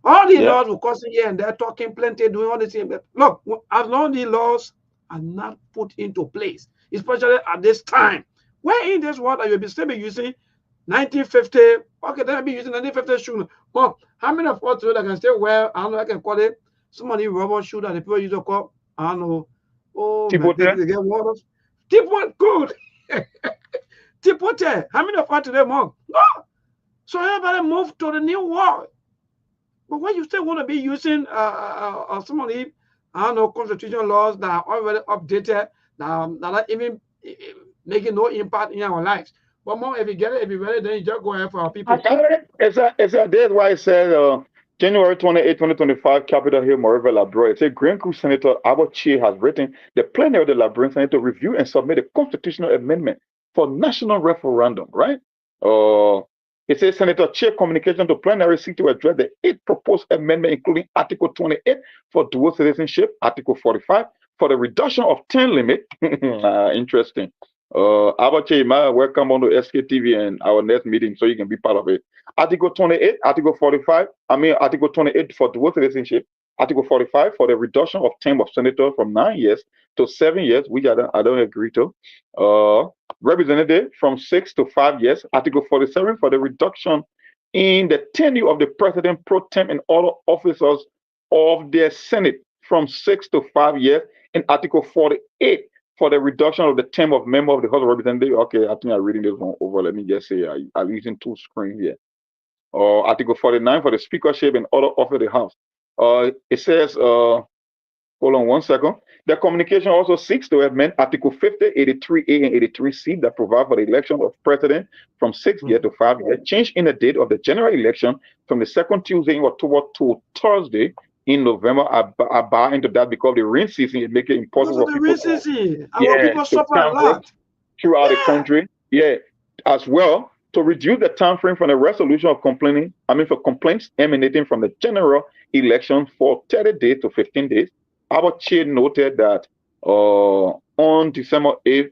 All the laws will cause here and they're talking plenty, doing all the things. Look, as long as the laws are not put into place, especially at this time, where in this world that you'll be still be using 1950, okay, then I'll be using 1950 shoes. Well, how many of us today that can still wear, I don't know, I can call it some of the rubber shoe that the people used to call, I don't know, they get water. Tipote, good. Tipote, how many of us today, Mom? No. So everybody move to the new world. But when you still want to be using some of the, I don't know, constitutional laws that are already updated, that are even making no impact in our lives. But Mom, if you get it, if you're ready, then you just go ahead for our people. That's why I said January 28, 2025, Capitol Hill, Moreover, Labrador. It said Green Crew Senator Albert Chi has written the plenary of the Labrador Senate to review and submit a constitutional amendment for national referendum, right? It says Senator Chair communication to plenary seek to address the 8 proposed amendment, including Article 28 for dual citizenship, Article 45 for the reduction of term limit. Interesting. Albert Chair, welcome on to SKTV and our next meeting so you can be part of it. Article 28, Article 45, Article 28 for dual citizenship, Article 45 for the reduction of term of senator from 9 years to 7 years, which I don't agree to. Representative from 6 to 5 years. Article 47 for the reduction in the tenure of the president pro tem and other officers of the Senate from 6 to 5 years. And Article 48 for the reduction of the term of member of the House of Representatives. Okay, I think I'm reading this one over. Let me just say I'm using 2 screens here. Article 49 for the speakership and other office of the House. It says, hold on one second. The communication also seeks to amend Article 50, 83A, and 83C that provide for the election of president from 6 years to 5 years. Change in the date of the general election from the second Tuesday in October to Thursday in November. I buy into that because the rain season is making it impossible for people people suffer a lot throughout the country. Yeah, as well to reduce the time frame from the resolution of for complaints emanating from the general election for 30 days to 15 days. Our chair noted that on December 8th,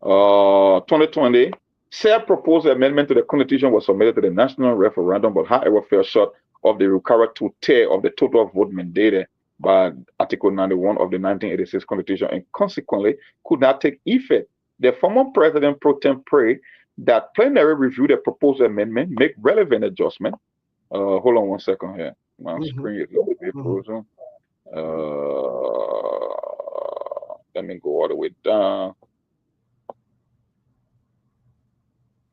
2020, said proposed amendment to the Constitution was submitted to the national referendum, but however fell short of the required 2/3 of the total vote mandated by Article 91 of the 1986 Constitution, and consequently could not take effect. The former President pro tem prayed that plenary review the proposed amendment, make relevant adjustment. Hold on one second here. My screen is a little bit frozen. Let me go all the way down.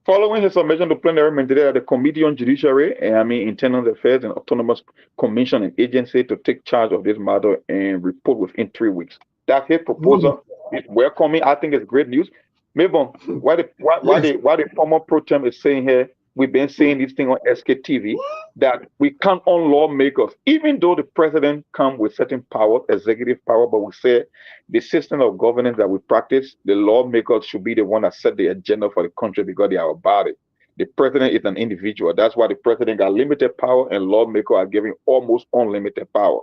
Following his submission to plenary mandate at the Committee on Judiciary and Internal Affairs and Autonomous Commission and Agency to take charge of this matter and report within 3 weeks. That's his proposal. It's welcoming. I think it's great news. Maybe why the former pro tem is saying here, we've been saying this thing on SKTV, that we count on lawmakers, even though the president comes with certain powers, executive power, but we say the system of governance that we practice, the lawmakers should be the one that set the agenda for the country because they are about it. The president is an individual. That's why the president got limited power and lawmakers are given almost unlimited power.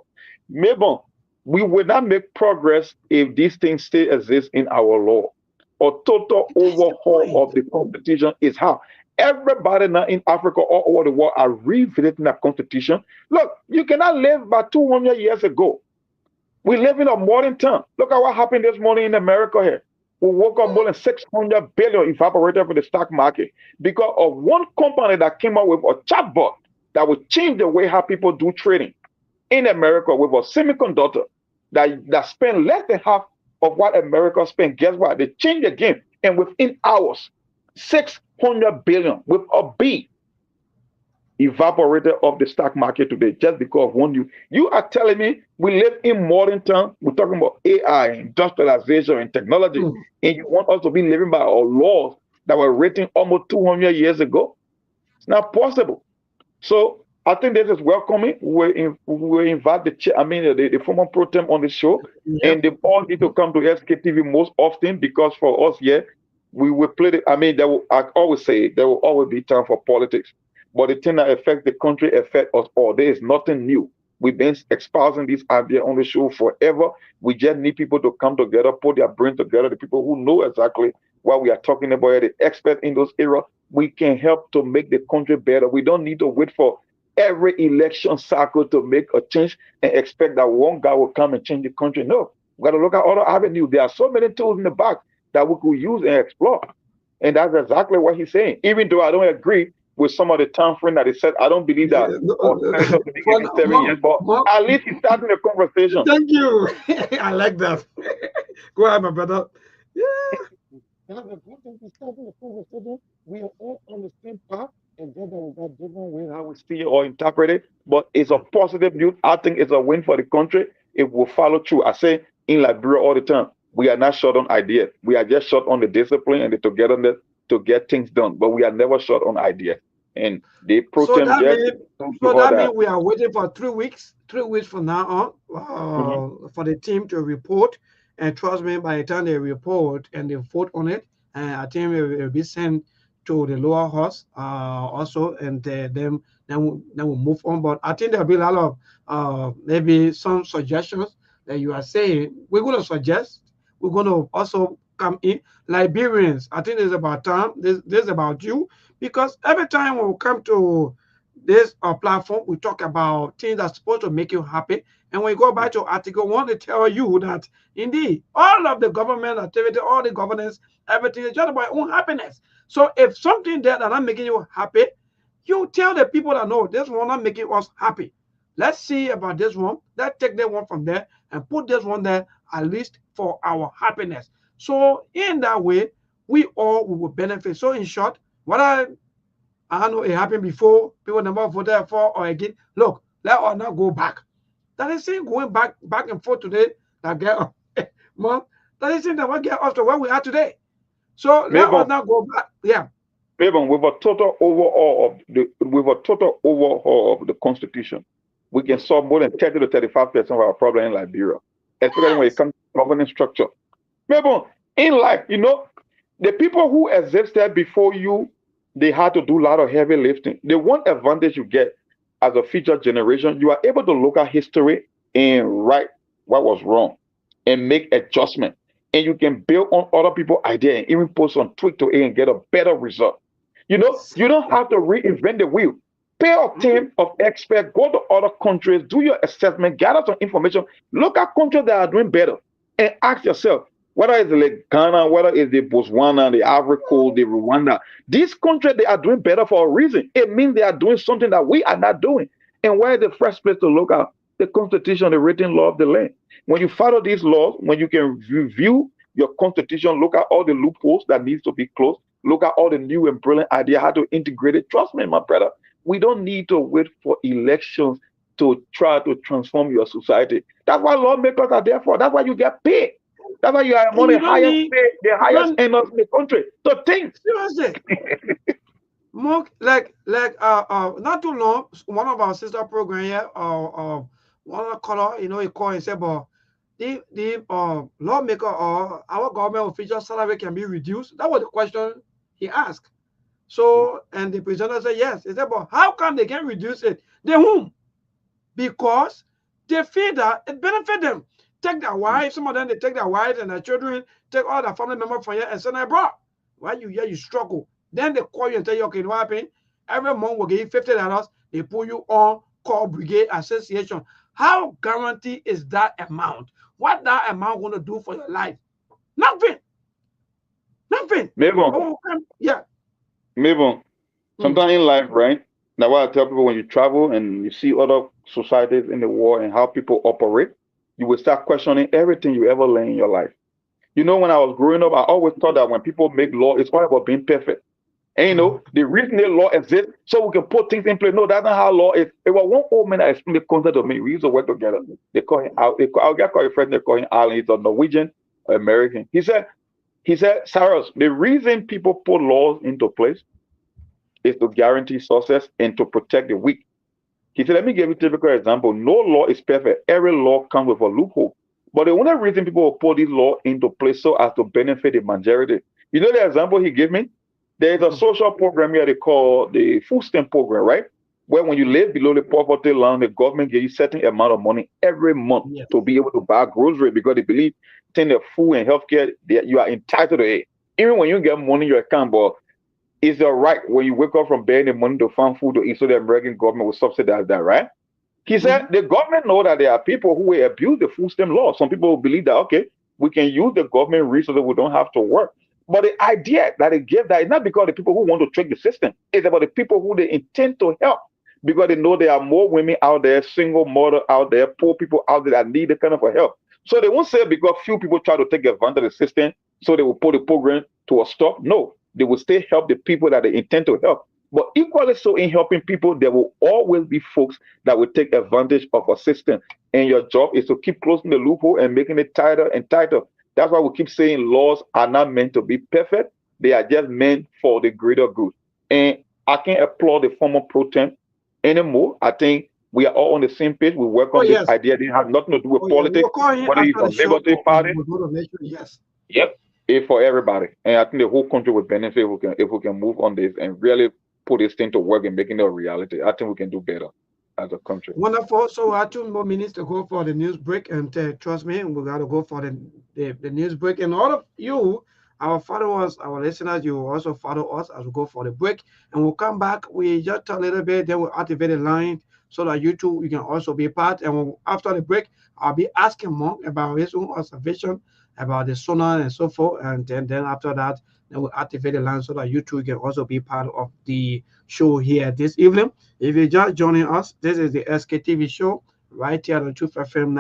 Maybe we will not make progress if these things still exist in our law. A total overhaul of the Constitution is how everybody now in Africa all over the world are revisiting that Constitution. Look, you cannot live by 200 years ago. We live in a modern time. Look at what happened this morning in America here. We woke up more than 600 billion evaporated from the stock market because of one company that came up with a chatbot that would change the way how people do trading in America with a semiconductor that spend less than half of what America spent. Guess what? They changed the game, and within hours, 600 billion with a B evaporated off the stock market today just because of one news. You are telling me we live in modern time? We're talking about AI, industrialization, and technology, and you want us to be living by our laws that were written almost 200 years ago? It's not possible. So I think this is welcoming. We invite the former pro tem on the show, and they all need to come to SKTV most often because for us here, we will play the, I always say there will always be time for politics, but the thing that affects the country affects us all. There is nothing new. We've been espousing this idea on the show forever. We just need people to come together, put their brains together, the people who know exactly what we are talking about, the experts in those areas. We can help to make the country better. We don't need to wait for every election cycle to make a change and expect that one guy will come and change the country. No, we got to look at other avenues. There are so many tools in the back that we could use and explore. And that's exactly what he's saying. Even though I don't agree with some of the time frame that he said, I don't believe that. But at least he's starting a conversation. Thank you. I like that. Go ahead, my brother. Yeah. We are all on the same path, and then we got different ways how we see it or interpret it. But it's a positive news. I think it's a win for the country. It will follow through. I say in Liberia all the time, we are not short on ideas. We are just short on the discipline and the togetherness to get things done. But we are never short on ideas. And the protem that means we are waiting for 3 weeks. 3 weeks from now on for the team to report. And trust me, by the time they report and they vote on it, I think it will be sent to the lower house also, and then we'll move on. But I think there'll be a lot of maybe some suggestions that you are saying. We're going to suggest. We're going to also come in. Liberians, I think it's about time. This is about you, because every time we come to this platform, we talk about things that's supposed to make you happy. And when you go back to article, I want to tell you that indeed all of the government activity, all the governance, everything is just about your own happiness. So if something there that not making you happy, you tell the people that no, this one not making us happy. Let's see about this one. Let's take that one from there and put this one there, at least for our happiness. So in that way, we all will benefit. So in short, what I know it happened before, people never voted for or again. Look, let us not go back. That is saying going back and forth today, that get that is saying that will get us to where we are today. So let us not go back. Yeah. Maybe with a total overhaul of the Constitution, we can solve more than 30 to 35% of our problem in Liberia, especially when it comes to governance structure. Maybe in life, the people who existed before you, they had to do a lot of heavy lifting. The one advantage you get as a future generation, you are able to look at history and write what was wrong and make adjustment. And you can build on other people's idea and even post some tweak to it and get a better result. You don't have to reinvent the wheel. Pay a team of experts, go to other countries, do your assessment, gather some information, look at countries that are doing better, and ask yourself, whether it's like Ghana, whether it's the Botswana, the Ivory Coast, the Rwanda, these countries, they are doing better for a reason. It means they are doing something that we are not doing. And where is the first place to look at? The Constitution, the written law of the land. When you follow these laws, when you can review your Constitution, look at all the loopholes that needs to be closed, look at all the new and brilliant idea how to integrate it. Trust me, my brother, we don't need to wait for elections to try to transform your society. That's why lawmakers are there for. That's why you get paid. That's why you are among the highest paid, the highest earners in the country. So think. Seriously. More like not too long, one of our sister program here, one of the color, he called and said, but the lawmaker or our government official salary can be reduced. That was the question he asked. So, and the presenter said yes. He said, but how come they can reduce it? They whom? Because they feel that it benefits them. Take their wives, some of them, they take their wives and their children, take all their family members from here and send them abroad. While you here, you struggle. Then they call you and tell you, okay, what happened? Every month we'll give you $50. They put you on call brigade association. How guarantee is that amount? What that amount going to do for your life? Nothing. Nothing. Mabel. Yeah. Mabel. Sometimes in life, right? That's why I tell people when you travel and you see other societies in the world and how people operate, you will start questioning everything you ever learned in your life. You know, when I was growing up, I always thought that when people make law, it's all about being perfect. And you know, the reason the law exists so we can put things in place. No, that's not how law is. It was one old man that explained the concept to me. We used to work together. They call him out. I'll get called a friend. They call him Alan. He's a Norwegian American. He said, Cyrus, the reason people put laws into place is to guarantee success and to protect the weak. He said, let me give you a typical example. No law is perfect. Every law comes with a loophole. But the only reason people will put this law into place so as to benefit the majority. You know the example he gave me? There is a social program here they call the food stamp program, right? Where when you live below the poverty line, the government gives you a certain amount of money every month to be able to buy groceries because they believe in the food and healthcare that you are entitled to it. Even when you get money in your account, but it's your right when you wake up from bed in the morning to find food to eat, so the American government will subsidize that, right? He said the government know that there are people who will abuse the food stamp law. Some people will believe that, okay, we can use the government resources, we don't have to work. But the idea that they give that is not because of the people who want to trick the system. It's about the people who they intend to help. Because they know there are more women out there, single mother out there, poor people out there that need the kind of help. So they won't say because few people try to take advantage of the system, so they will put the program to a stop. No, they will still help the people that they intend to help. But equally so in helping people, there will always be folks that will take advantage of a system. And your job is to keep closing the loophole and making it tighter and tighter. That's why we keep saying laws are not meant to be perfect. They are just meant for the greater good. And I can't applaud the former pro-tem anymore. I think we are all on the same page. We work on this idea. It has nothing to do with politics. Whether it's a Liberty Party. Yes. Yep. It's for everybody. And I think the whole country would benefit if we can move on this and really put this thing to work and making it a reality. I think we can do better as a country. Wonderful. So we have 2 more minutes to go for the news break, and trust me, we got to go for the news break. And all of you, our followers, our listeners, you will also follow us as we go for the break, and we'll come back. We just talk a little bit, then we'll activate the line so that you too, you can also be part. And after the break, I'll be asking Monk about his own observation about the sonar and so forth, and then after that, then we'll activate the line so that you too can also be part of the show here this evening. If you're just joining us, this is the SKTV show right here on Truth FM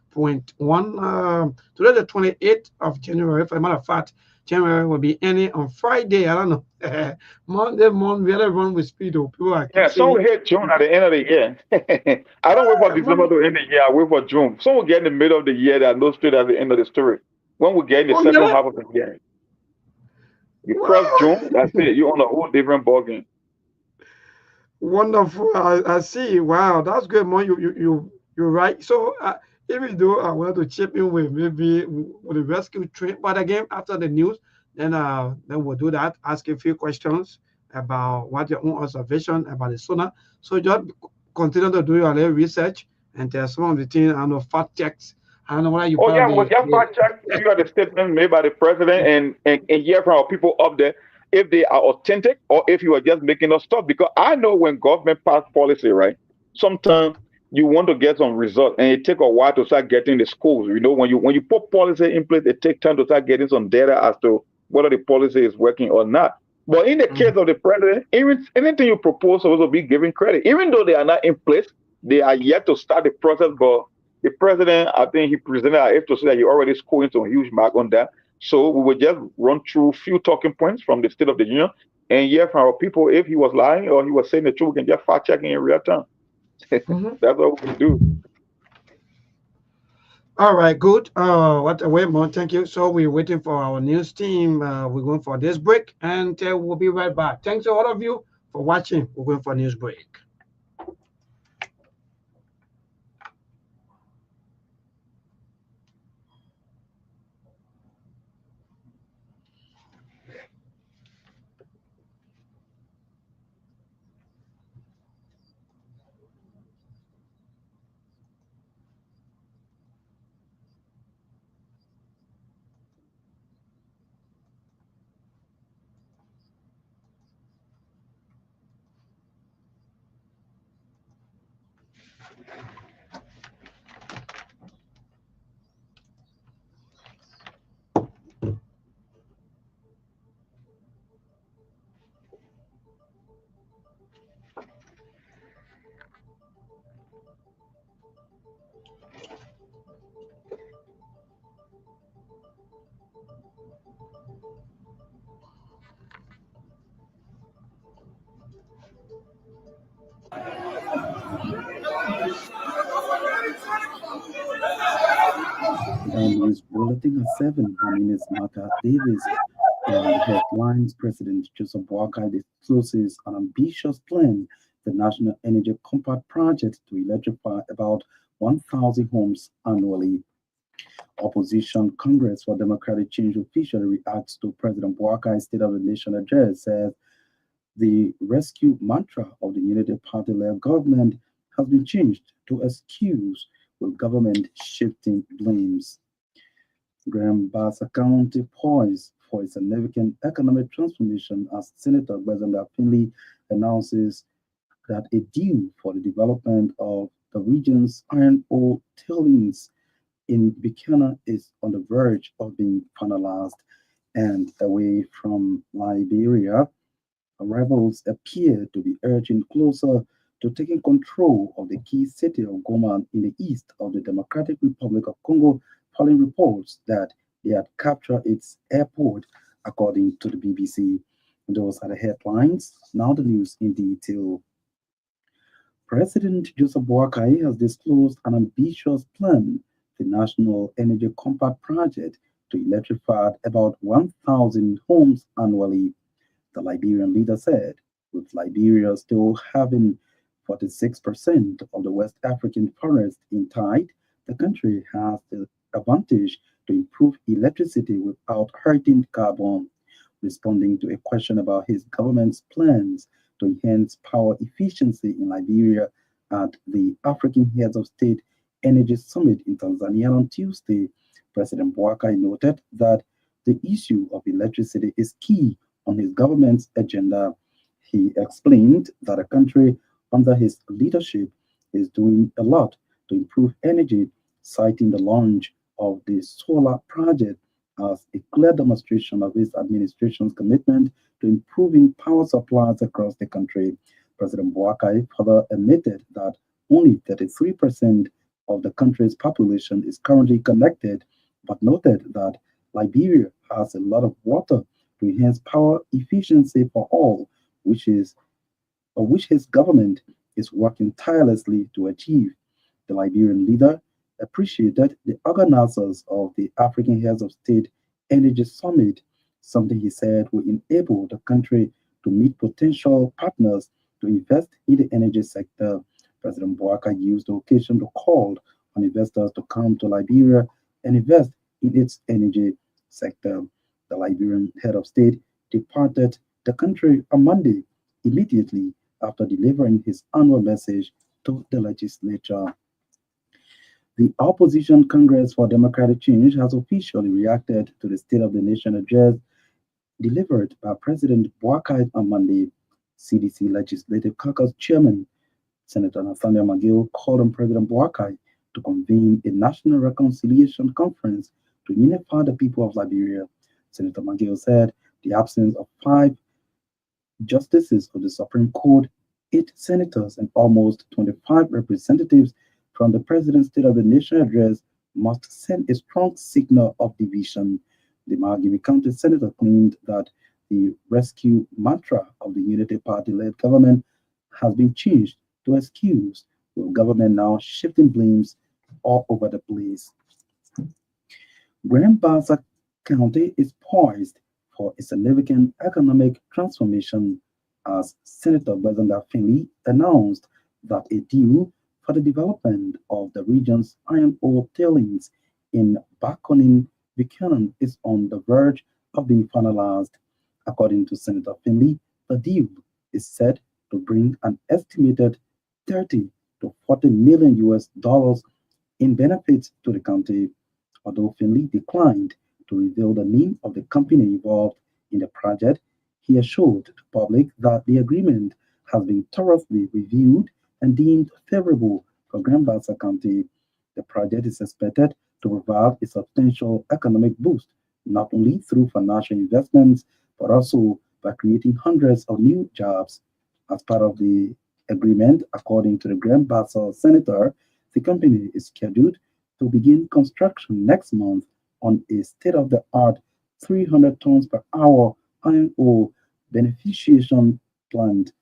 96.1. Today, the 28th of January. For a matter of fact, January will be ending on Friday. I don't know. Monday, really run with speed. People are some will hit June at the end of the year. I don't wait for December to end the year. I wait for June. Some will get in the middle of the year that no straight at the end of the story. When we get in the second half of the year. You cross June, that's it. You're on a whole different ballgame. Wonderful. I see. Wow, that's good, man. You're right. So even though I wanted to chip in with maybe with the rescue train, but again after the news, then we'll do that. Ask a few questions about what your own observation about the sonar. So just continue to do your little research, and there's some of the things I know fact checks. I don't know why you. Oh yeah, well, just fact check. You got the statement made by the president and hear from our people up there if they are authentic or if you are just making us stuff. Because I know when government pass policy, right? Sometimes you want to get some results, and it take a while to start getting the scores. You know, when you put policy in place, it takes time to start getting some data as to whether the policy is working or not. But in the case of the president, anything you propose supposed to be given credit, even though they are not in place. They are yet to start the process, but the president, I think he presented at if to say that he already scored into a huge mark on that. So we will just run through few talking points from the State of the Union and hear from our people if he was lying or he was saying the truth. We can just fact check in real time. Mhm. That's what we can do. All right, good. What wait more? Thank you. So we're waiting for our news team. We're going for this break, and we'll be right back. Thanks to all of you for watching. We're going for news break. News Bulletin at 7. My name is Martha Davis. And the headlines: President Joseph Boakai discloses an ambitious plan, the National Energy Compact Project to electrify about 1,000 homes annually. Opposition Congress for Democratic Change officially reacts to President Boakai's State of the Nation address, says the rescue mantra of the Unity Party-led government has been changed to excuse with government shifting blames. Graham Bassa County poised for a significant economic transformation as Senator Bezanda Finley announces that a deal for the development of the region's iron ore tailings in Buchanan is on the verge of being finalized. And away from Liberia, rivals appear to be urging closer to taking control of the key city of Goma in the east of the Democratic Republic of Congo, following reports that they had captured its airport, according to the BBC. Those are the headlines. Now the news in detail. President Joseph Boakai has disclosed an ambitious plan, the National Energy Compact Project, to electrify about 1,000 homes annually, the Liberian leader said. With Liberia still having 46% of the West African forest intact, the country has the advantage to improve electricity without hurting carbon. Responding to a question about his government's plans to enhance power efficiency in Liberia at the African Heads of State Energy Summit in Tanzania on Tuesday, President Boakai noted that the issue of electricity is key on his government's agenda. He explained that the country under his leadership is doing a lot to improve energy, citing the launch of the solar project as a clear demonstration of his administration's commitment to improving power supplies across the country. President Boakai further admitted that only 33% of the country's population is currently connected, but noted that Liberia has a lot of water to enhance power efficiency for all, which is which his government is working tirelessly to achieve. The Liberian leader appreciated the organizers of the African Heads of State Energy Summit, something he said will enable the country to meet potential partners to invest in the energy sector. President Boakai used the occasion to call on investors to come to Liberia and invest in its energy sector. The Liberian head of state departed the country on Monday, immediately after delivering his annual message to the legislature. The Opposition Congress for Democratic Change has officially reacted to the State of the Nation address delivered by President Boakai on Monday. CDC Legislative Caucus Chairman Senator Nathaniel McGill called on President Boakai to convene a national reconciliation conference to unify the people of Liberia. Senator McGill said the absence of 5 justices of the Supreme Court 8 senators and almost 25 representatives from the President's State of the Nation address must send a strong signal of division. The Margibi County Senator claimed that the rescue mantra of the Unity Party-led government has been changed to excuse, with government now shifting blames all over the place. Grand Bassa County is poised for a significant economic transformation as Senator Bezanda Finley announced that a deal for the development of the region's iron ore tailings in Bakonin, Buchanan is on the verge of being finalized. According to Senator Finley, the deal is set to bring an estimated 30 to 40 million US dollars in benefits to the county. Although Finley declined to reveal the name of the company involved in the project, he assured the public that the agreement has been thoroughly reviewed and deemed favorable for Grand Bassa County. The project is expected to provide a substantial economic boost, not only through financial investments, but also by creating hundreds of new jobs. As part of the agreement, according to the Grand Bassa senator, the company is scheduled to begin construction next month on a state-of-the-art 300 tons per hour iron ore beneficiation plant.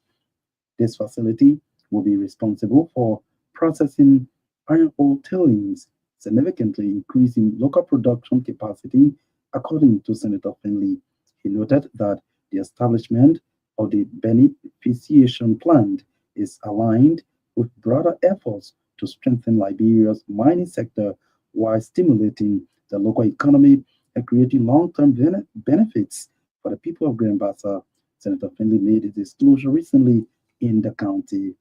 This facility will be responsible for processing iron ore tailings, significantly increasing local production capacity, according to Senator Finley. He noted that the establishment of the beneficiation plant is aligned with broader efforts to strengthen Liberia's mining sector while stimulating the local economy and creating long-term benefits for the people of Grand Bassa. Senator Finley made a disclosure recently in the county.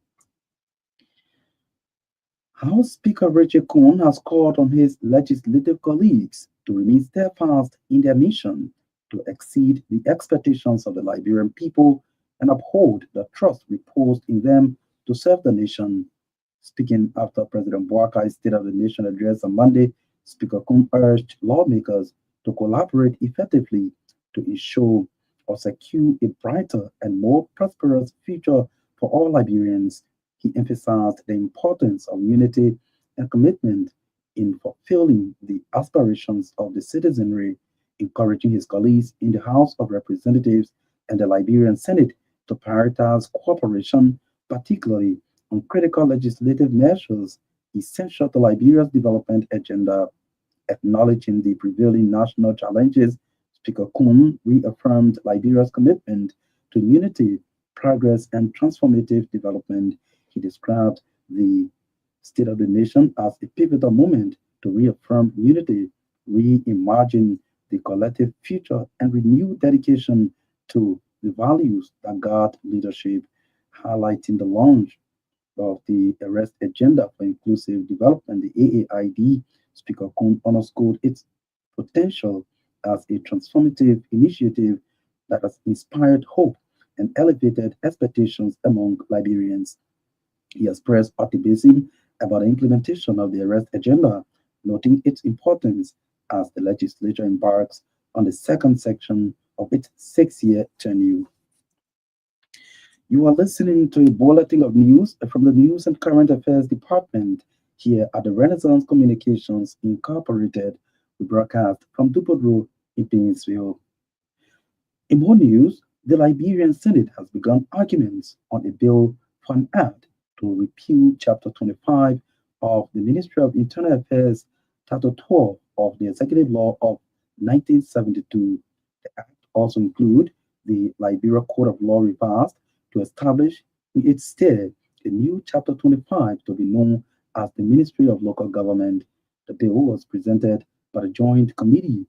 House Speaker Richard Cohn has called on his legislative colleagues to remain steadfast in their mission to exceed the expectations of the Liberian people and uphold the trust reposed in them to serve the nation. Speaking after President Boakai's State of the Nation address on Monday, Speaker Cohn urged lawmakers to collaborate effectively to ensure or secure a brighter and more prosperous future for all Liberians. He emphasized the importance of unity and commitment in fulfilling the aspirations of the citizenry, encouraging his colleagues in the House of Representatives and the Liberian Senate to prioritize cooperation, particularly on critical legislative measures essential to Liberia's development agenda. Acknowledging the prevailing national challenges, Speaker Cohn reaffirmed Liberia's commitment to unity, progress, and transformative development. He described the State of the Nation as a pivotal moment to reaffirm unity, reimagine the collective future, and renew dedication to the values that guide leadership, highlighting the launch of the Arrest Agenda for Inclusive Development, the AAID. Speaker Cohn underscored its potential as a transformative initiative that has inspired hope and elevated expectations among Liberians. He expressed optimism about the implementation of the Arrest Agenda, noting its importance as the legislature embarks on the second section of its 6-year tenure. You are listening to a bulletin of news from the News and Current Affairs Department here at the Renaissance Communications Incorporated. We broadcast from Dupont Road in Painesville. In more news, the Liberian Senate has begun arguments on a bill for an act to repeal Chapter 25 of the Ministry of Internal Affairs, Title 12 of the Executive Law of 1972. The act also includes the Liberia Code of Law revised to establish in its stead a new Chapter 25 to be known as the Ministry of Local Government. The bill was presented by the Joint Committee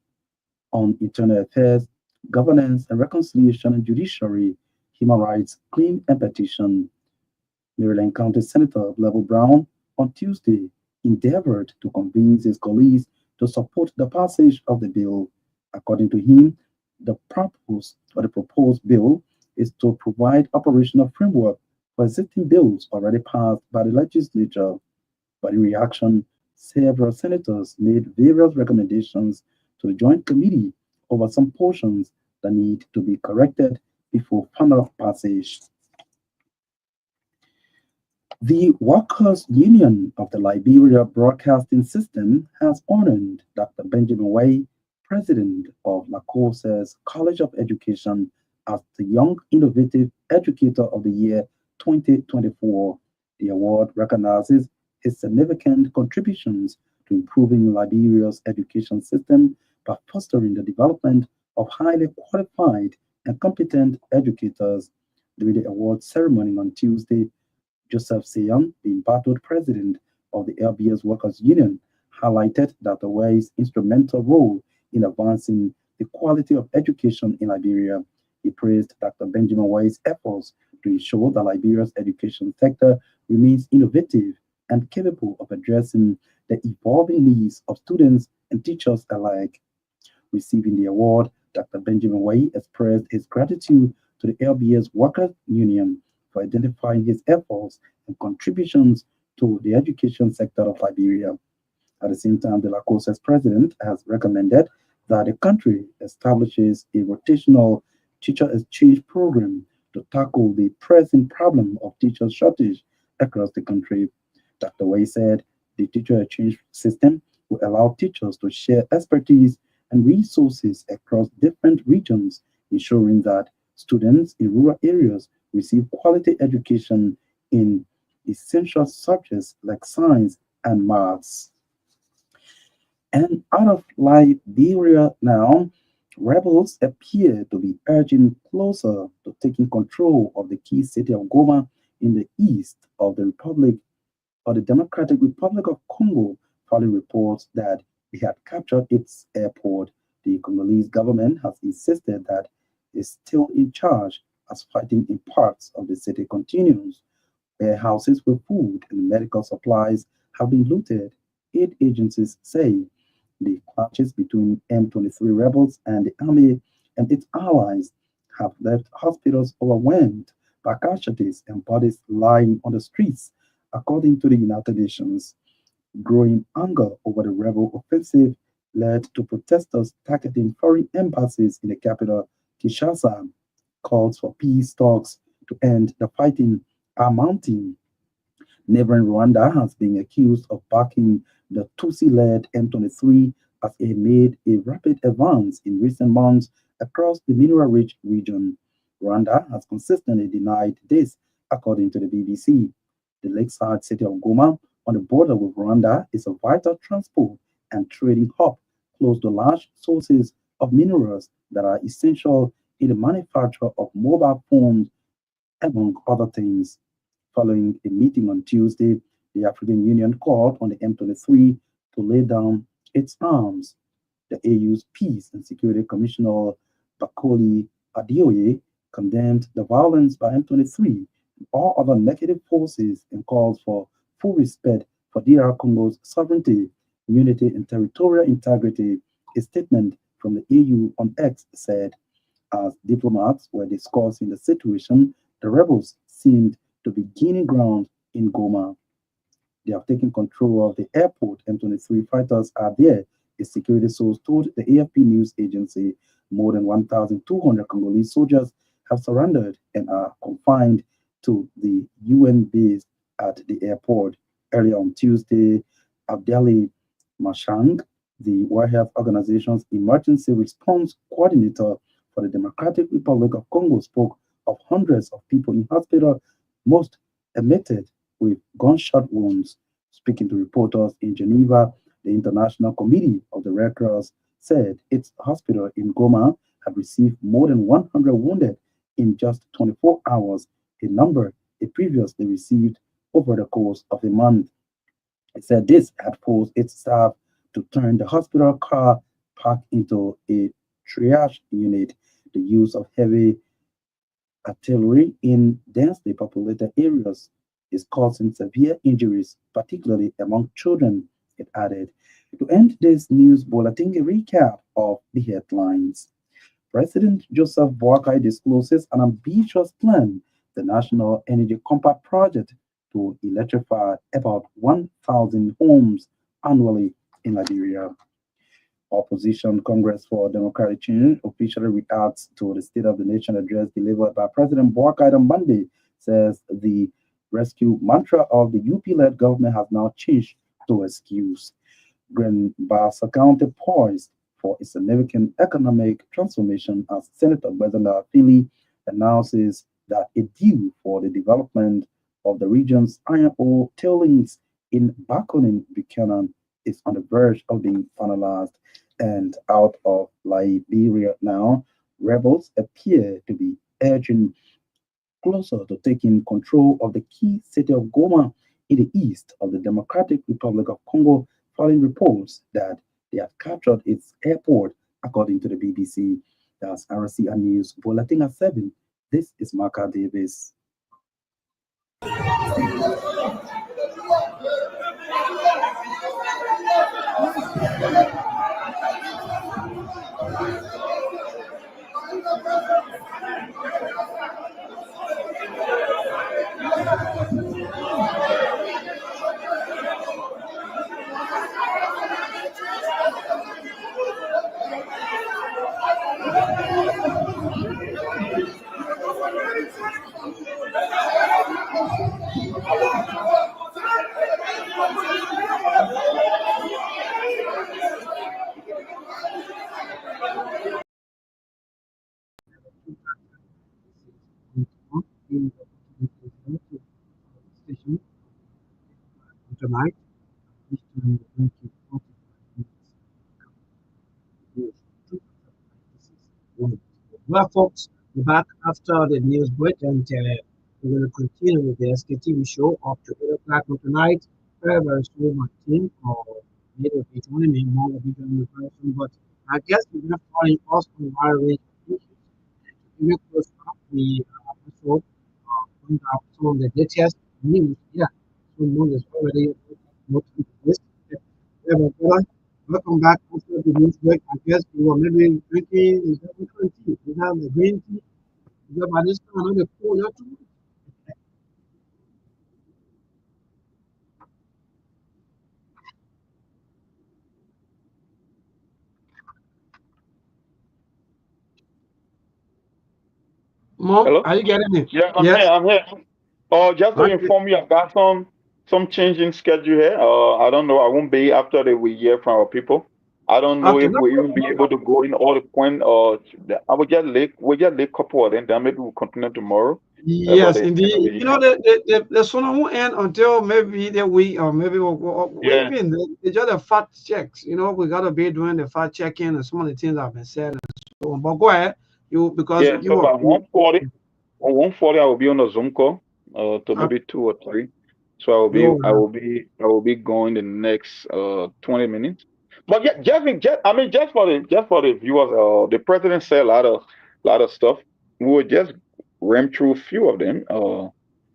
on Internal Affairs, Governance and Reconciliation and Judiciary, Human Rights, Claim and Petition. Maryland County Senator Level Brown on Tuesday endeavored to convince his colleagues to support the passage of the bill. According to him, the proposed bill is to provide operational framework for existing bills already passed by the legislature. But in reaction, several senators made various recommendations to the Joint Committee over some portions that need to be corrected before final passage. The Workers' Union of the Liberia Broadcasting System has honored Dr. Benjamin Way, president of Lacose's College of Education, as the Young Innovative Educator of the Year 2024. The award recognizes his significant contributions to improving Liberia's education system by fostering the development of highly qualified and competent educators. During the award ceremony on Tuesday, Joseph Seyon, the embattled president of the LBS Workers Union, highlighted Dr. Way's instrumental role in advancing the quality of education in Liberia. He praised Dr. Benjamin Way's efforts to ensure that Liberia's education sector remains innovative and capable of addressing the evolving needs of students and teachers alike. Receiving the award, Dr. Benjamin Way expressed his gratitude to the LBS Workers Union for identifying his efforts and contributions to the education sector of Liberia. At the same time, the LACOSE's president has recommended that the country establishes a rotational teacher exchange program to tackle the pressing problem of teacher shortage across the country. Dr. Way said the teacher exchange system will allow teachers to share expertise and resources across different regions, ensuring that students in rural areas receive quality education in essential subjects like science and maths. And out of Liberia now, rebels appear to be urging closer to taking control of the key city of Goma in the east of the Republic or the Democratic Republic of Congo, following reports that they had captured its airport. The Congolese government has insisted that it's still in charge as fighting in parts of the city continues. Warehouses with food and medical supplies have been looted, aid agencies say. The clashes between M23 rebels and the army and its allies have left hospitals overwhelmed by casualties and bodies lying on the streets, according to the United Nations. Growing anger over the rebel offensive led to protesters targeting foreign embassies in the capital, Kinshasa. Calls for peace talks to end the fighting are mounting. Neighboring Rwanda has been accused of backing the Tutsi-led M23 as it made a rapid advance in recent months across the mineral-rich region. Rwanda has consistently denied this, according to the BBC. The lakeside city of Goma, on the border with Rwanda, is a vital transport and trading hub close to large sources of minerals that are essential in the manufacture of mobile phones, among other things. Following a meeting on Tuesday, the African Union called on the M23 to lay down its arms. The AU's Peace and Security Commissioner Bakoli Adeoye condemned the violence by M23 and all other negative forces and calls for full respect for DR Congo's sovereignty, unity, and territorial integrity. A statement from the AU on X said, as diplomats were discussing the situation, the rebels seemed to be gaining ground in Goma. They have taken control of the airport. M23 fighters are there, a security source told the AFP news agency. More than 1,200 Congolese soldiers have surrendered and are confined to the UN base at the airport. Earlier on Tuesday, Abdali Mashang, the World Health Organization's emergency response coordinator for the Democratic Republic of Congo, spoke of hundreds of people in hospital, most admitted with gunshot wounds. Speaking to reporters in Geneva, the International Committee of the Red Cross said its hospital in Goma had received more than 100 wounded in just 24 hours, a number it previously received over the course of a month. It said this had forced its staff to turn the hospital car park into a triage unit. The use of heavy artillery in densely populated areas is causing severe injuries, particularly among children, it added. To end this news bulletin, a recap of the headlines. President Joseph Boakai discloses an ambitious plan, the National Energy Compact Project, to electrify about 1,000 homes annually in Liberia. Opposition Congress for Democratic Change officially reacts to the State of the Nation address delivered by President Boakai on Monday, says the rescue mantra of the UP-led government has now changed to excuse. Grand Bassa County poised for a significant economic transformation as Senator Bezanda Fili announces that a deal for the development of the region's iron ore tailings in Bakonin, Buchanan is on the verge of being finalized. And out of Liberia now, rebels appear to be edging closer to taking control of the key city of Goma in the east of the Democratic Republic of Congo, following reports that they had captured its airport, according to the BBC. That's RCA News Bulletin at 7. This is Marka Davis. Tonight, well, folks, we're back after the news break, and we're going to continue with the SKTV show up to 8 o'clock tonight. Very, very soon, my team, or maybe if it's only me, more will be doing the person, but I guess we're going to find us on a wide range of issues. To make those up, we also bring up some of the latest news. Yeah, so news is already noted to this. Yeah, but welcome back after the news break. I guess we were maybe drinking, is that what 20? We have the green tea. Is that by this time another cool too? Mom, Hello? are you getting me? Yeah, I'm here. Yes. I'm here. Just to Okay. inform you, I've got some change in schedule here. I don't know. I won't be after we hear from our people. I don't know Okay. if No we even problem. be No able to problem. go in all the point or I will just late. We'll just late couple of them. Then maybe we'll continue tomorrow about Yes, the end of the indeed. You know, year. the sooner won't end until maybe the week, or maybe we Yeah, even it's just the fact checks. You know, we gotta be doing the fact checking and some of the things that have been said and so on. But go ahead, you because yeah. you So were by 1:40, on 1:40, I will be on a Zoom call, to uh, maybe 2 or 3. So I will be, no, I will be going the next 20 minutes. But yeah, I mean, just for the viewers, the president said lot of stuff. We will just ram through a few of them.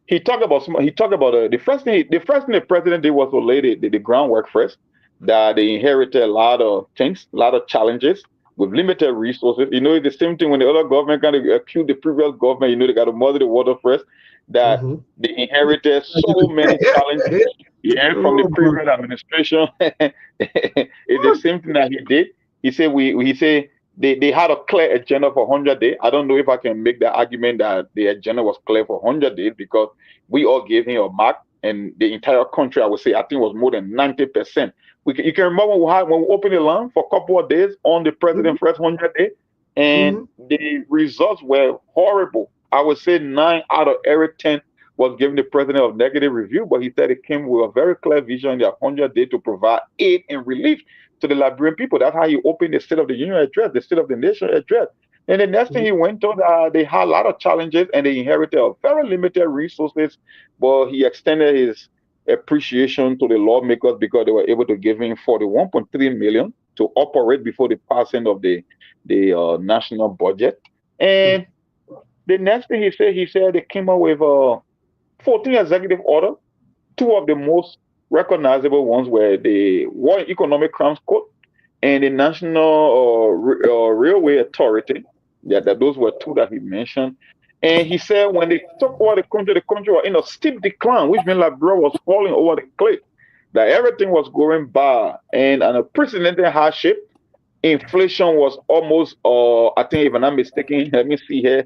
He talked about the first thing the president did was to lay the groundwork first. That they inherited a lot of things, a lot of challenges with limited resources. You know, it's the same thing when the other government kind of accuse the previous government. You know, they got to muddy the water first. That mm-hmm. they inherited so many challenges. Yeah, from the Oh boy. previous administration. It's the same thing that he did. He said he said they had a clear agenda for 100 days. I don't know if I can make the argument that the agenda was clear for 100 days because we all gave him a mark, and the entire country, I would say, I think was more than 90%. You can remember when we opened the line for a couple of days on the Mm-hmm. president first 100 days, and Mm-hmm. the results were horrible. I would say 9 out of every 10 was giving the president a negative review, but he said it came with a very clear vision in their 100 days to provide aid and relief to the Liberian people. That's how he opened the State of the Union address, the State of the Nation address. And the next thing he went on, they had a lot of challenges and they inherited a very limited resources. But he extended his appreciation to the lawmakers because they were able to give him 41.3 million to operate before the passing of the national budget. And the next thing he said they came up with 14 executive order. Two of the most recognizable ones were the War and Economic Crimes Court and the National Railway Authority. Yeah, that those were two that he mentioned. And he said when they took over the country was in a steep decline, which meant Liberia was falling over the cliff, that everything was going bad and an unprecedented hardship. inflation was almost, I think if I'm not mistaken, let me see here.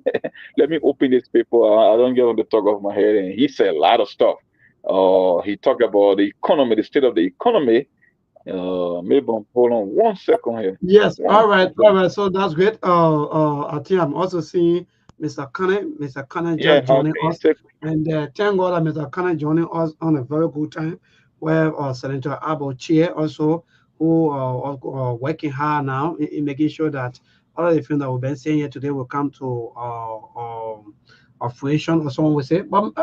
Let me open this paper. I don't get on the top of my head. And he said a lot of stuff. He talked about the economy, the state of the economy. Maybe hold on 1 second here. Yes, One all right, all second. right. So that's great. I think I'm also seeing Mr. Kane Yeah, just joining okay. us, and thank God that Mr. Kane joining us on a very good time. Where Senator Abo Chair also, who are working hard now in making sure that all of the things that we've been saying here today will come to fruition, or someone will say. But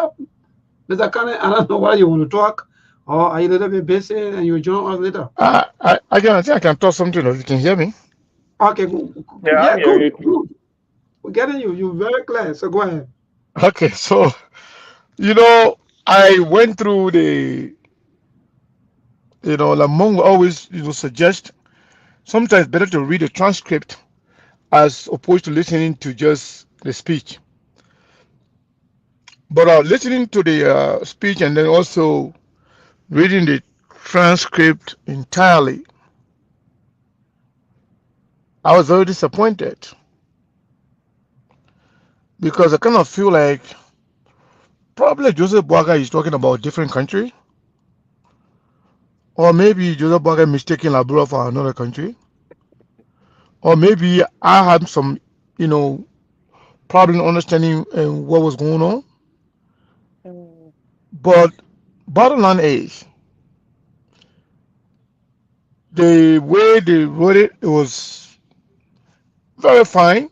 Mr. Kane, I don't know why you want to talk, or are you a little bit busy and you join us later? I think I can talk something. If you can hear me. Okay, Yeah, yeah, I'm hearing good, you too. good. We're getting you. You're very clear. So go ahead. Okay, so you know, I went through Lamong always suggest sometimes better to read a transcript as opposed to listening to just the speech. But listening to the speech and then also reading the transcript entirely, I was very disappointed because I kind of feel like probably Joseph Boaga is talking about a different country, or maybe Joseph Boaga mistaking Labura for another country, or maybe I had some, you know, problem understanding what was going on. But bottom line is the way they wrote it, it was very fine,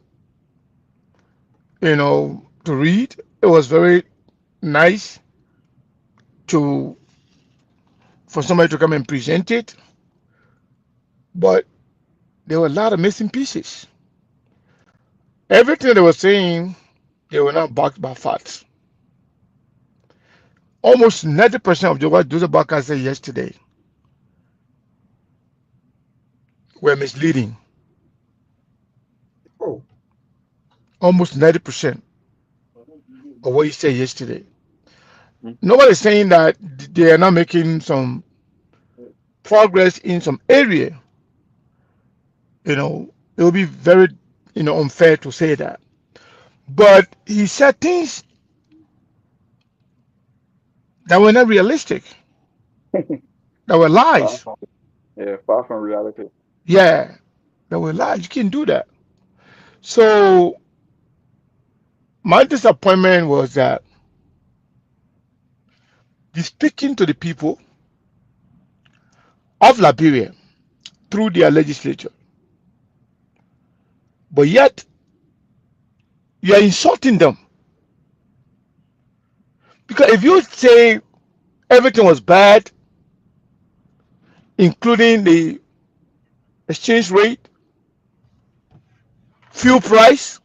to read. It was very nice to for somebody to come and present it, but there were a lot of missing pieces. Everything they were saying, they were not backed by facts. Almost 90% of what Joseph Barker said yesterday were misleading. Oh, Almost 90% of what he said yesterday. Mhm. Nobody's saying that they are not making some progress in some area. It would be very, unfair to say that. But he said things that were not realistic, that were Far lies. from, yeah, far from reality. Yeah, that were lies. You can't do that. So my disappointment was that he's speaking to the people of Liberia through their legislature, but yet you are insulting them. Because if you say everything was bad, including the exchange rate, fuel price,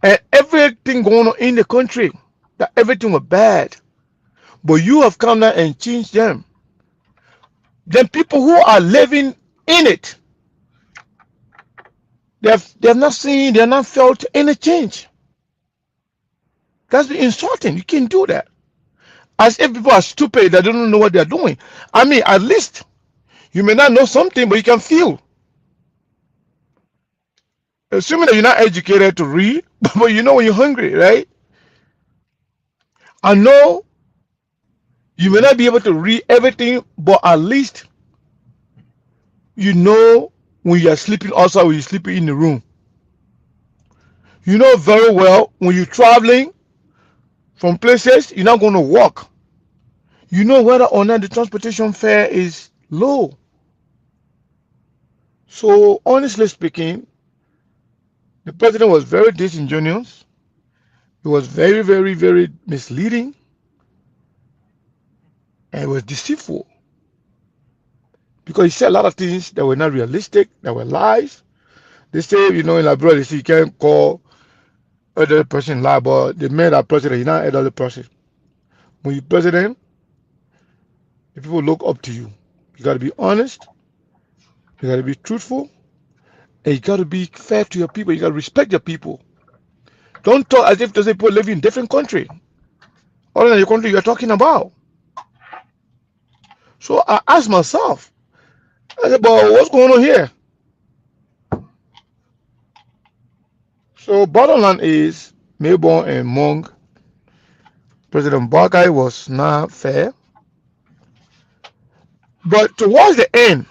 and everything going on in the country, that everything was bad, but you have come down and changed them, then people who are living in it, they have not seen, they have not felt any change. That's insulting. You can't do that. As if people are stupid, they don't know what they're doing. I mean, at least you may not know something, but you can feel. Assuming that you're not educated to read, but you know when you're hungry, right? I know you may not be able to read everything, but at least you know when you are sleeping outside, when you're sleeping in the room. You know very well when you're traveling from places, you're not going to walk. You know whether or not the transportation fare is low. So, honestly speaking, the president was very disingenuous. He was very, very, very misleading, and it was deceitful because he said a lot of things that were not realistic, that were lies. They say, in Liberia, they say you can't call other person lie, but the man that president, you're not another person. When you're president, the people look up to you. You got to be honest, you got to be truthful, and you got to be fair to your people. You got to respect your people. Don't talk as if those people live in different country, other than the country you're talking about. So I asked myself, I said, but what's going on here? So bottom line is Melbourne and Mong, President Barkai was not fair. But towards the end,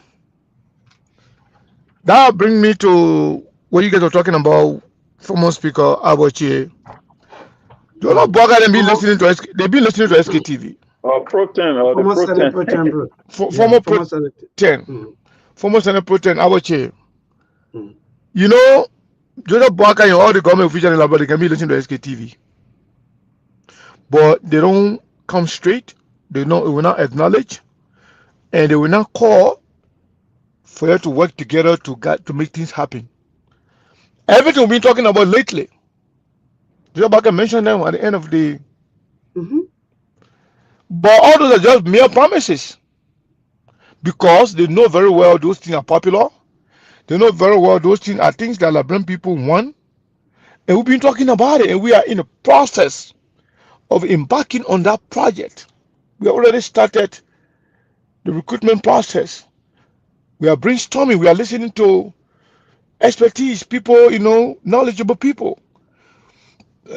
that bring me to what you guys are talking about, former speaker Abachi. Do you know Barkai they been listening to they've been listening to SKTV. Pro 10 or the Former Pro Senate 10. Pro Tem, bro. Former Pro Senate. 10. Former Senate Pro 10 Abachi. Mm. You know, Joseph Barkai and all the government officials in Labrador can be listening to SKTV. But they don't come straight, they will not acknowledge, and they will not call for you to work together to make things happen. Everything we've been talking about lately, Joe Barker mentioned them at the end of the. But all those are just mere promises because they know very well those things are popular. They know very well those things are things that Liberian people want, and we've been talking about it, and we are in the process of embarking on that project. We already started the recruitment process. We are brainstorming. We are listening to expertise, people, knowledgeable people,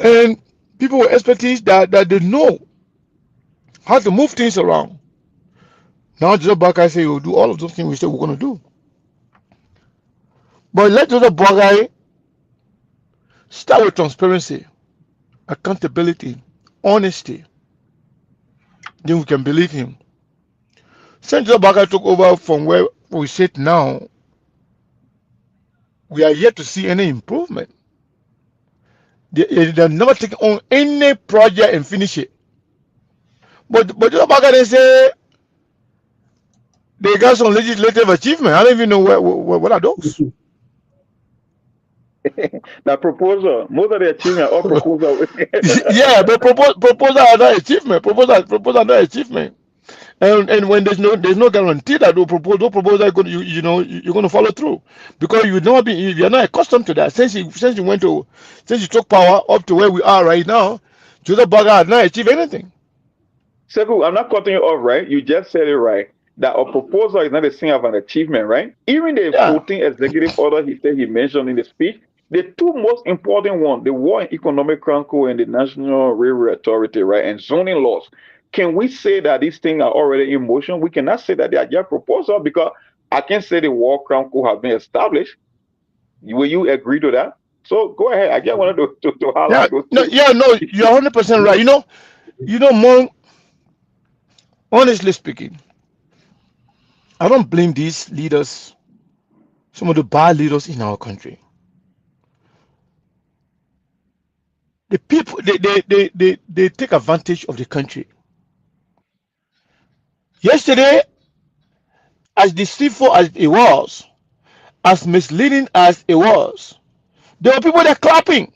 and people with expertise that they know how to move things around. Now, Joseph Barkai say we'll do all of those things we said we're going to do. But let Joseph Barkai start with transparency, accountability, honesty. Then we can believe him. Since Joseph Barkai took over from where we sit now, we are yet to see any improvement. They never take on any project and finish it. But Joseph Barkai, they say they got some legislative achievement. I don't even know what are those. The proposal, most of the achievement or proposal. Yeah, but proposal are not achievement. Proposal are not achievement. And when there's no guarantee that those proposal are going you're going to follow through, because you're not accustomed to that since you took power up to where we are right now. Joseph Barkai has not achieved anything. Sekou, I'm not cutting you off, right? You just said it right. That a proposal is not the same as an achievement, right? Even the 14 executive order he mentioned in the speech, the two most important ones, the War and Economic Council and the National Railway Authority, right, and zoning laws. Can we say that these things are already in motion? We cannot say that they are just proposals because I can say the War Council has been established. Will you agree to that? So go ahead. I just wanted to highlight those two. No, you're 100% right. More honestly speaking, I don't blame these leaders, some of the bad leaders in our country. The people, they take advantage of the country. Yesterday, as deceitful as it was, as misleading as it was, there were people that clapping.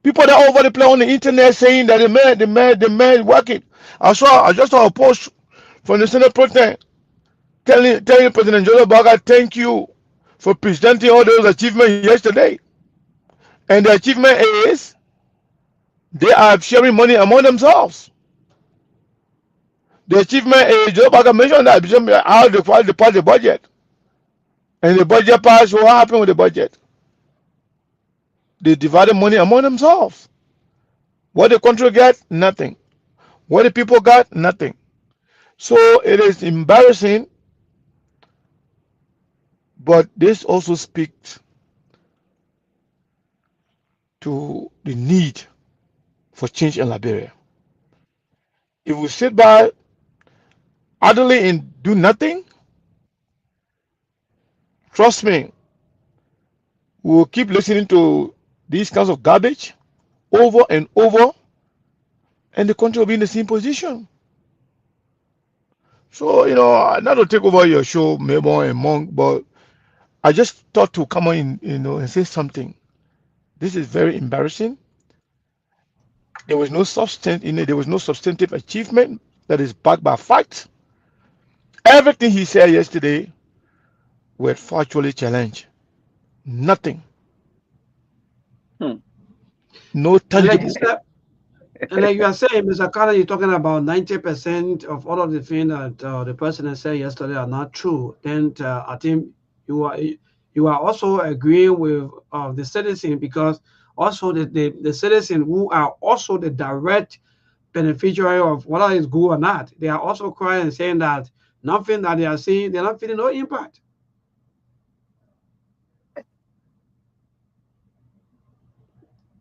People that over the place on the internet saying that the man working. I just saw a post from the Senate President telling President Joseph Barkai thank you for presenting all those achievements yesterday. And the achievement is they are sharing money among themselves. The achievement is Joseph Barkai mentioned that how they pass the budget. And the budget pass, what happened with the budget? They divided money among themselves. What the country got? Nothing. What the people got? Nothing. So it is embarrassing, but this also speaks to the need for change in Liberia. If we sit by idly and do nothing, trust me, we will keep listening to these kinds of garbage over and over, and the country will be in the same position. So, not to take over your show, Melbourne and Monk, but I just thought to come on, and say something. This is very embarrassing. There was no there was no substantive achievement that is backed by facts. Everything he said yesterday were factually challenged. Nothing. No tangible. And like you are saying, Mr. Carter, you're talking about 90% of all of the things that the president said yesterday are not true. Then I think you are you are also agreeing with the citizen, because also the citizen who are also the direct beneficiary of whether it's good or not, they are also crying and saying that nothing that they are seeing, they're not feeling no impact.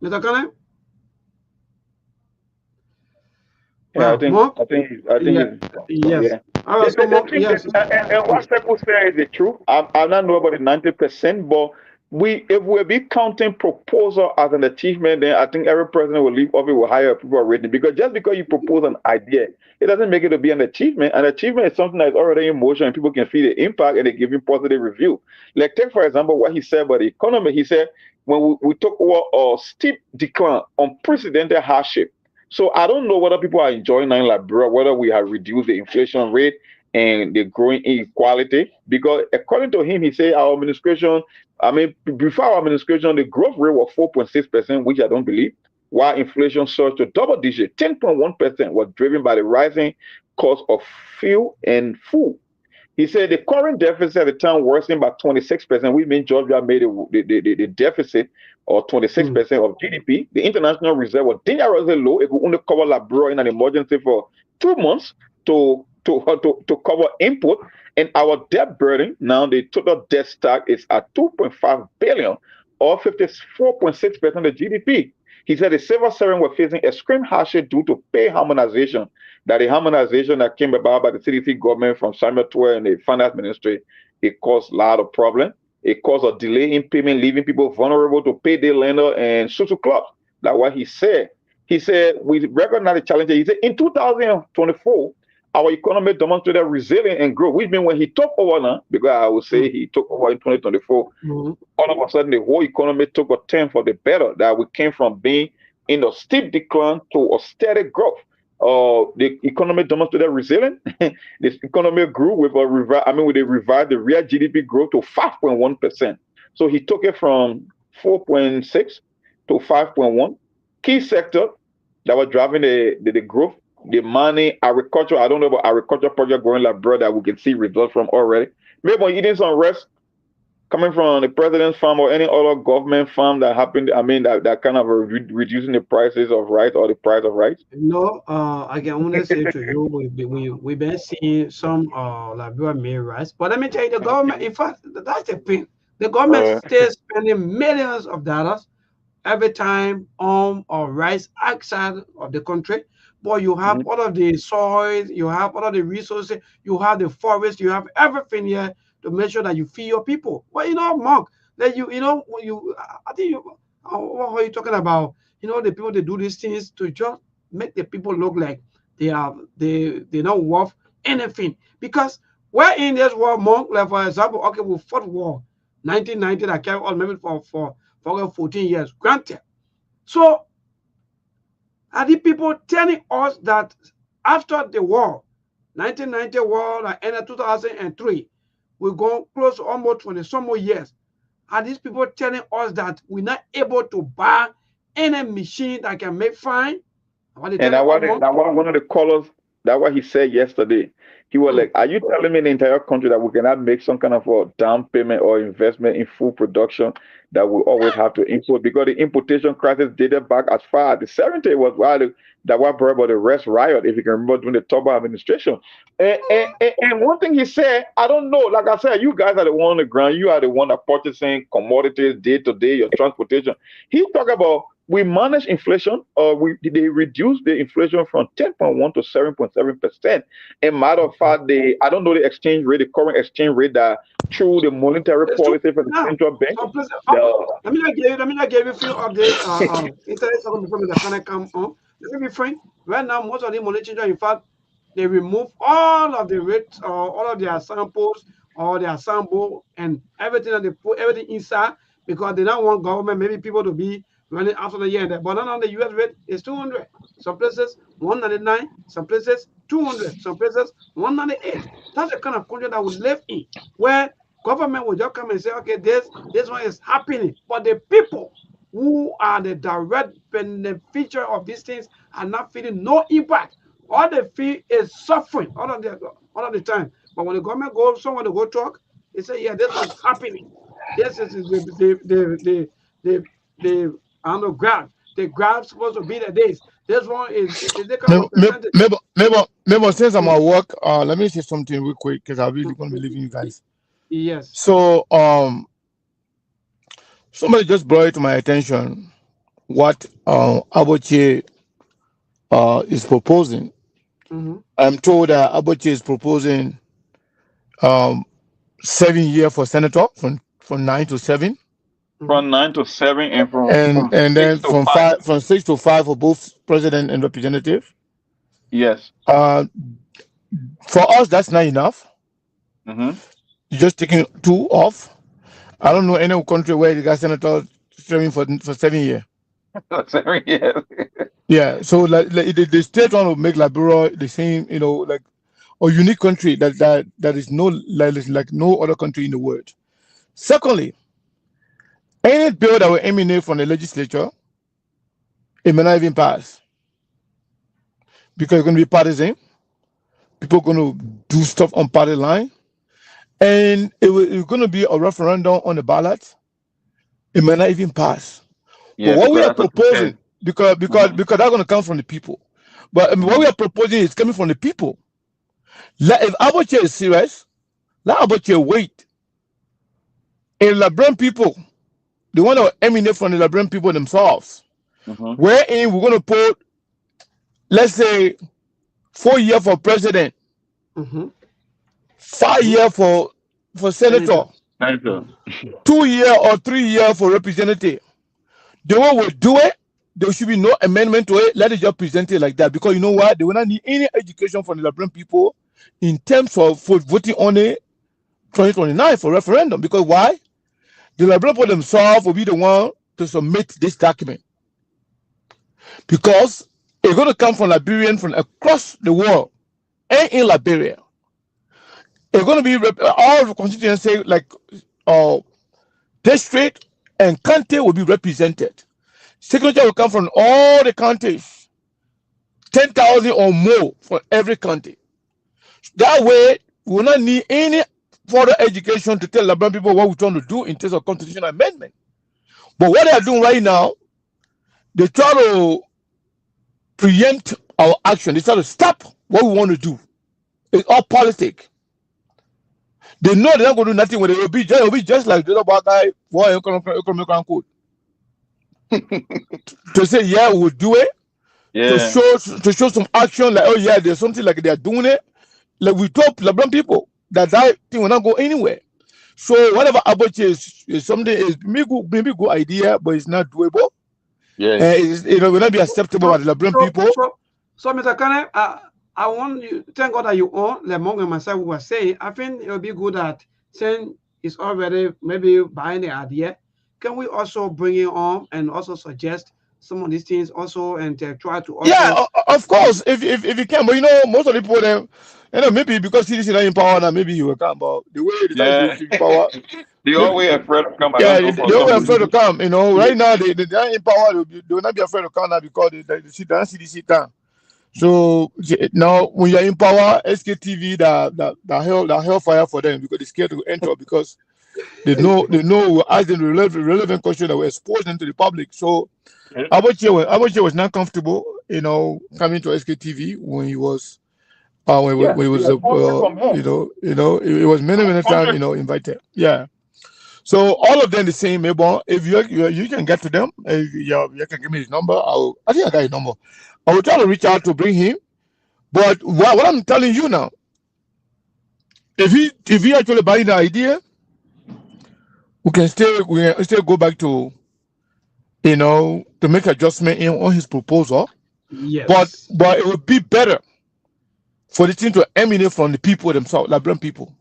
Mr. Carter? Yeah, Well, Mark, I think yeah, it's yes. yeah. All right, so The Mark, thing yes. is, and what people say is the truth. I don't know about the 90%, but if we be counting proposal as an achievement, then I think every president will leave office with higher approval rating. Because just because you propose an idea, it doesn't make it to be an achievement. An achievement is something that's already in motion and people can feel the impact and they give you positive review. Like take for example what he said about the economy. He said when we talk about a steep decline, unprecedented hardship. So I don't know whether people are enjoying now in Liberia, whether we have reduced the inflation rate and the growing inequality. Because according to him, he said our administration, I mean, before our administration, the growth rate was 4.6%, which I don't believe, while inflation surged to double digit, 10.1% was driven by the rising cost of fuel and food. He said the current deficit at the time worsened by 26%, which means Georgia made the deficit of 26% of GDP. The international reserve was dangerously low. It could only cover Liberia in an emergency for 2 months to cover input. And our debt burden, now the total debt stack is at 2.5 billion or 54.6% of GDP. He said the civil servants were facing extreme hardship due to pay harmonization, that the harmonization that came about by the CDC government from Samuel Tour and the finance ministry, it caused a lot of problems. It caused a delay in payment, leaving people vulnerable to payday lender and social clubs. That's what he said. He said, we recognize the challenges. He said, in 2024, our economy demonstrated resilience and growth, which means when he took over now, because I would say he took over in 2024, all of a sudden the whole economy took a turn for the better, that we came from being in a steep decline to a steady growth. The economy demonstrated resilience. This economy grew with they revised the real GDP growth to 5.1%. So he took it from 4.6 to 5.1. Key sector that was driving the growth, the money, agriculture. I don't know about agriculture project going like bro that we can see results from already. Maybe on eating some rest coming from the president's farm or any other government farm that happened, I mean, that kind of reducing the prices of rice or the price of rice? No, I can only say to you, we've been seeing some Liberia made rice. But let me tell you, the government, in fact, that's the thing. The government Uh, still spending millions of dollars every time on rice outside of the country. But you have mhm. all of the soil, you have all of the resources, you have the forest, you have everything here to make sure that you feed your people. Well, Monk, that when I think what are you talking about? The people they do these things to just make the people look like they're not worth anything. Because we're in this war, Monk, like for example, okay, we fought war 1990 that carried on maybe for 14 years. Granted. So are the people telling us that after the war, 1990 war that ended 2003, we're going close to almost 20 some more years. Are these people telling us that we're not able to buy any machine that can make fine? What they And telling us, Monk? that one of the callers, that what he said yesterday. He was like, "Are you telling me in the entire country that we cannot make some kind of a down payment or investment in food production that we always have to import because the importation crisis dated back as far as the 70s was that was brought about the rest riot, if you can remember during the Toba administration. And one thing he said, I don't know, like I said, you guys are the one on the ground, you are the one that purchasing commodities day to day, your transportation. He talk about we manage inflation, or they reduce the inflation from 10.1 to 7.7%. And matter of fact, I don't know the exchange rate, the current exchange rate that through the monetary It's true. policy for the Now, central bank. some places, The, let me not give you a few updates. Internet something before me that kind of come on. Let me be frank. Right now, most of the money changers, in fact, they remove all of the rates or all of their samples or their sample and everything that they put everything inside because they don't want government, maybe people to be running after the year. But now the US rate is 200. Some places 199, some places 200, some places 198. That's the kind of country that we live in, where government will just come and say, okay, this one is happening, but the people who are the direct beneficiary of these things are not feeling no impact. All they feel is suffering all of the time. But when the government goes, someone to go talk, they say, yeah, this was happening. This is the I don't know, graph. The graph supposed to be the days. This one is the kind of percentage. Maybe since I'm Mm. at work, let me say something real quick because I'm really going to be leaving you guys. Yes. So, somebody just brought it to my attention what Aboche is proposing. Mm-hmm. I'm told that Aboche is proposing 7 years for senator from 9 to 7, From 9 to 7 and from and then 6 to 5. from 6 to 5 for both president and representative. Yes. For us, that's not enough. Mm-hmm. You're just taking 2 off. I don't know any country where you got senators serving for 7 years. 7 years. Yeah, so like the state want to make Liberia the same, like a unique country that is like no other country in the world. Secondly, any bill that will emanate from the legislature, it may not even pass because it's going to be partisan. People are going to do stuff on party line, and it's going to be a referendum on the ballot. It may not even pass. Yeah, but what we are that's what you proposing, said. because that's going to come from the people. But what we are proposing is coming from the people. If Aboche is serious, let Aboche wait. And Liberian people, they want to emanate from the Liberian people themselves. Wherein we're going to put, let's say, 4 years for president, 5 years for senator, 2 years or 3 years for representative. The one will do it, there should be no amendment to it. Let it just present it like that. Because you know what? They will not need any education from the Liberian people in terms of for voting on it 2029 for referendum. Because why? The Liberian people themselves will be the one to submit this document. Because it's going to come from Liberians from across the world and in Liberia. It's going to be all the constituencies like district and county will be represented. Signature will come from all the counties, 10,000 or more for every county. That way, we will not need any further education to tell Liberian people what we're trying to do in terms of constitutional amendment. But what they are doing right now, they try to preempt our action. They try to stop what we want to do. It's all politics. They know they're not going to do nothing with it. It will be just like the other bad guy for economic code. To say, yeah, we'll do it. Yeah. To show some action, like, oh yeah, there's something like they're doing it. Like we told Liberian people that thing will not go anywhere. So whatever Aboche is something is maybe good idea, but it's not doable. Yeah. It will not be acceptable by the Liberian people. So Mr. Kane, I want you, thank God that you all, Lemong and myself were saying, I think it will be good that saying it's already maybe buying the idea. Can we also bring it on and also suggest some of these things also and try to also... Yeah, of course, if you can, but most of the people maybe because CDC not in power now, maybe you will come, but the way the time to power, they always afraid to come. Yeah, they always afraid to come. Right now they are in power. They will not be afraid to come now because they CDC can. So now when you are in power, Sktv the hellfire for them because they're scared to enter because they know we ask them the relevant question that will expose them to the public. So Aboche was not comfortable, coming to Sktv when he was when he was it was many times invited. Yeah. So all of them the same. If you can get to them, you can give me his number. I think I got his number. I will try to reach out to bring him. But what I'm telling you now, if he actually buy the idea, we can still go back to to make adjustment on his proposal. Yes. But it would be better for the thing to emanate from the people themselves, Liberian people.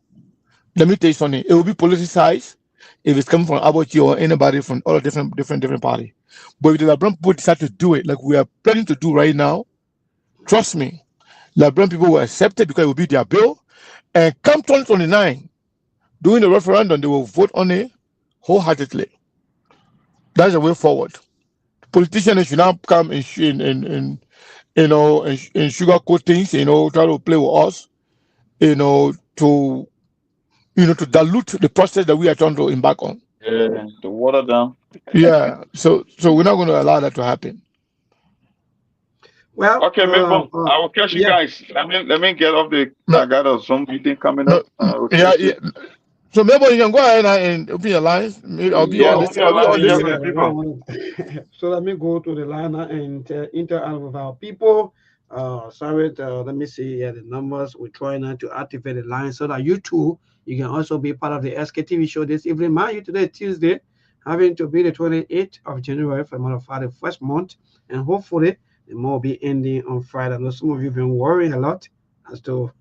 Let me tell you something. It will be politicized if it's coming from Aboche or anybody from all different party. But if the Liberian people decide to do it like we are planning to do right now, trust me, Liberian people will accept it because it will be their bill. And come 2029, during the referendum, they will vote on it wholeheartedly. That's the way forward. Politicians should not come in in sugarcoat things, try to play with us, to to dilute the process that we are trying to embark on. Yeah, the water down. Yeah. So we're not going to allow that to happen. Well, Okay, move on. I will catch you yeah. guys. Let me get off the. No, I got a Zoom meeting coming no, up. I will yeah, catch yeah. you. So maybe you can go ahead and open your lines. I'll be Yeah, on open this. your I'll be line on and hear this. from the people. So let me go to the line and interact with our people. Sorry, let me see the numbers. We're trying now to activate the line so that you too, you can also be part of the SKTV show this evening. Mind you, today, Tuesday, having to be the 28th of January for the first month. And hopefully, the month will be ending on Friday. I know some of you have been worrying a lot as to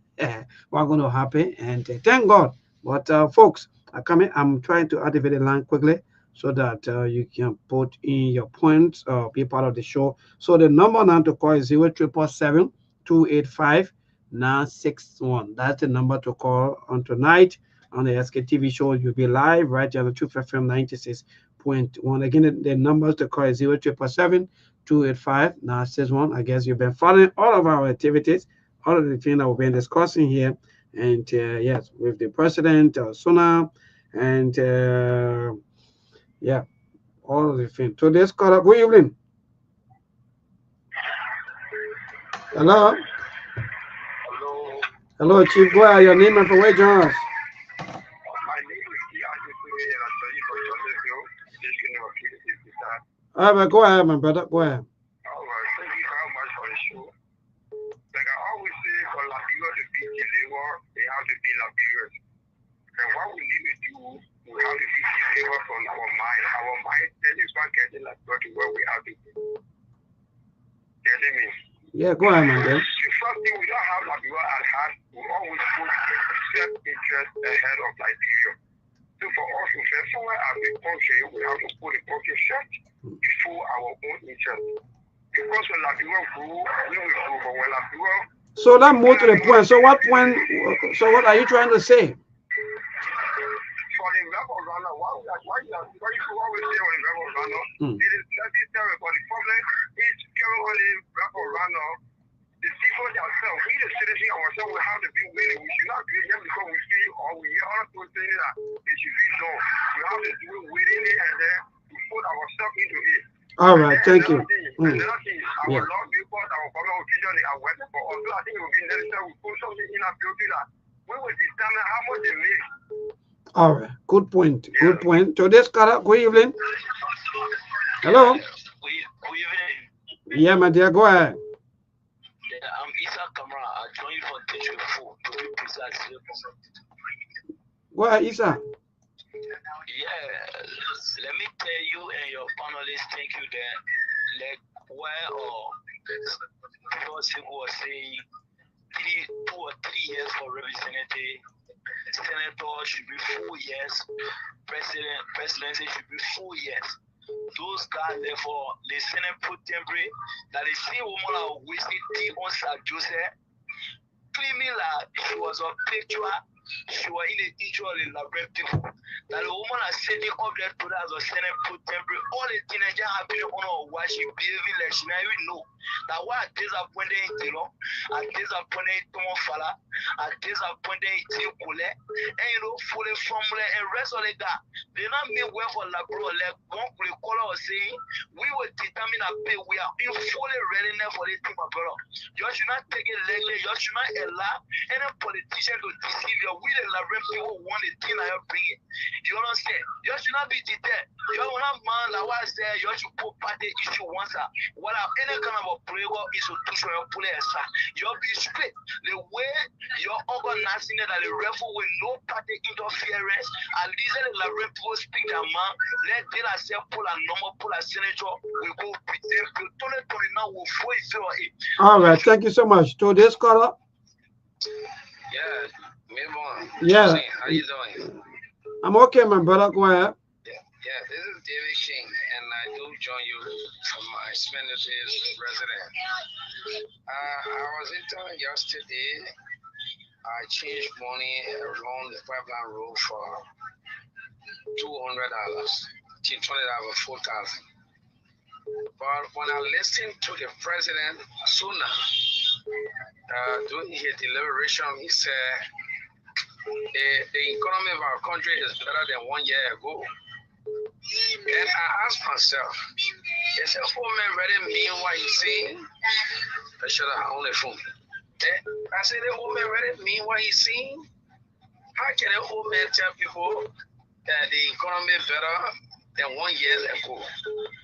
what's going to happen. And thank God. But folks, I'm trying to activate the line quickly so that you can put in your points, be part of the show. So the number now to call is 077-285-961. That's the number to call on tonight on the SKTV show. You'll be live right there on the Truth FM 96.1. Again, the numbers to call is 077-285-961. I guess you've been following all of our activities, all of the things that we've been discussing here. And yes, with the president, Suna, and yeah, all of the things. So this call up. Good evening. Hello. Hello, Chief. Go ahead. Your name and from where join us? All right, go ahead, my brother. Go ahead. All right, thank you very much for the show. Like I always say, for Liberia to be delivered, they have to be Liberians. And what we need to do, we have to be delivered from our mind. Our mindset is not getting Liberia to where we have to be. Getting me? Yeah, go ahead, man. The first thing, we don't have Liberia at heart. We always put self-interest ahead of Liberia. So for us to get somewhere as a country, we have to put the country first before our own interest. Because when Liberia grow, we will grow. But when Liberia... So that move to the point. So what point? So what are you trying to say? For the rebel runner, why you always say on the rebel runner? It is necessary, but the problem is carrying on the rebel runner. The people themselves, we the citizens ourselves, we have to be willing. We should not do it just because we see or we hear other people saying that it should be done. We have to do it willingly and then to put ourselves into it. All right, thank you. Another thing is our law people, our government officials, they are working for us. So I think it will be necessary we put something in our building that we will determine how much they make. All right, good point. Yeah. Good point. So this color, good evening. Hello. Good evening. Yeah, my dear, go ahead. I'm Isa Kamara. I joined you for District 4 to be precise. Go ahead, Isa. Yeah, let me tell you and your panelists, thank you there. Like, where people were saying 2 or 3 years for representative, senator should be 4 years, presidency should be 4 years. Those guys, therefore, the Senate put temporary that the same woman are wasting tea on Sir Joseph, claiming that she was a picture, she was in the issue of the Labrador people. That the woman is setting up that to as a Senate put temporary. All the teenagers have been on why she behaving like she not even know. That why I'm disappointed in Tilo, I'm disappointed in Tomo Fala, I'm disappointed in Tikule, and fully formula and rest of the guy. They not mean well for Labrador, like one could call us saying, we will determine a pay, we are in fully readiness for the team, my brother. You should not take it lightly, you should not allow any politician to deceive you. We the Labrador people want the thing I bring it. You understand? You should not be deterred. You will not man like what I said, you should put party issue once. What any kind of a prayer institution you put it aside. You'll be straight. The way you're organizing it at the referee with no party interference, at least let the people speak their man, let them say pull a number, pull a senator, we go pretend to now will 408. All right, thank you so much. To this caller. Yeah, Mibon. Yeah. How you doing? I'm okay, my brother. Go ahead. Yeah, this is David King, and I do join you from my expenditures resident. I was in town yesterday. I changed money around the pipeline road for $200. She told it over 4,000. But when I listened to the president sooner, during his deliberation, he said the economy of our country is better than 1 year ago. And I asked myself, is a full man really mean what he's saying? I should have on the phone. I said, the old man really mean what he's saying? How can an old man tell people that the economy is better than 1 year ago?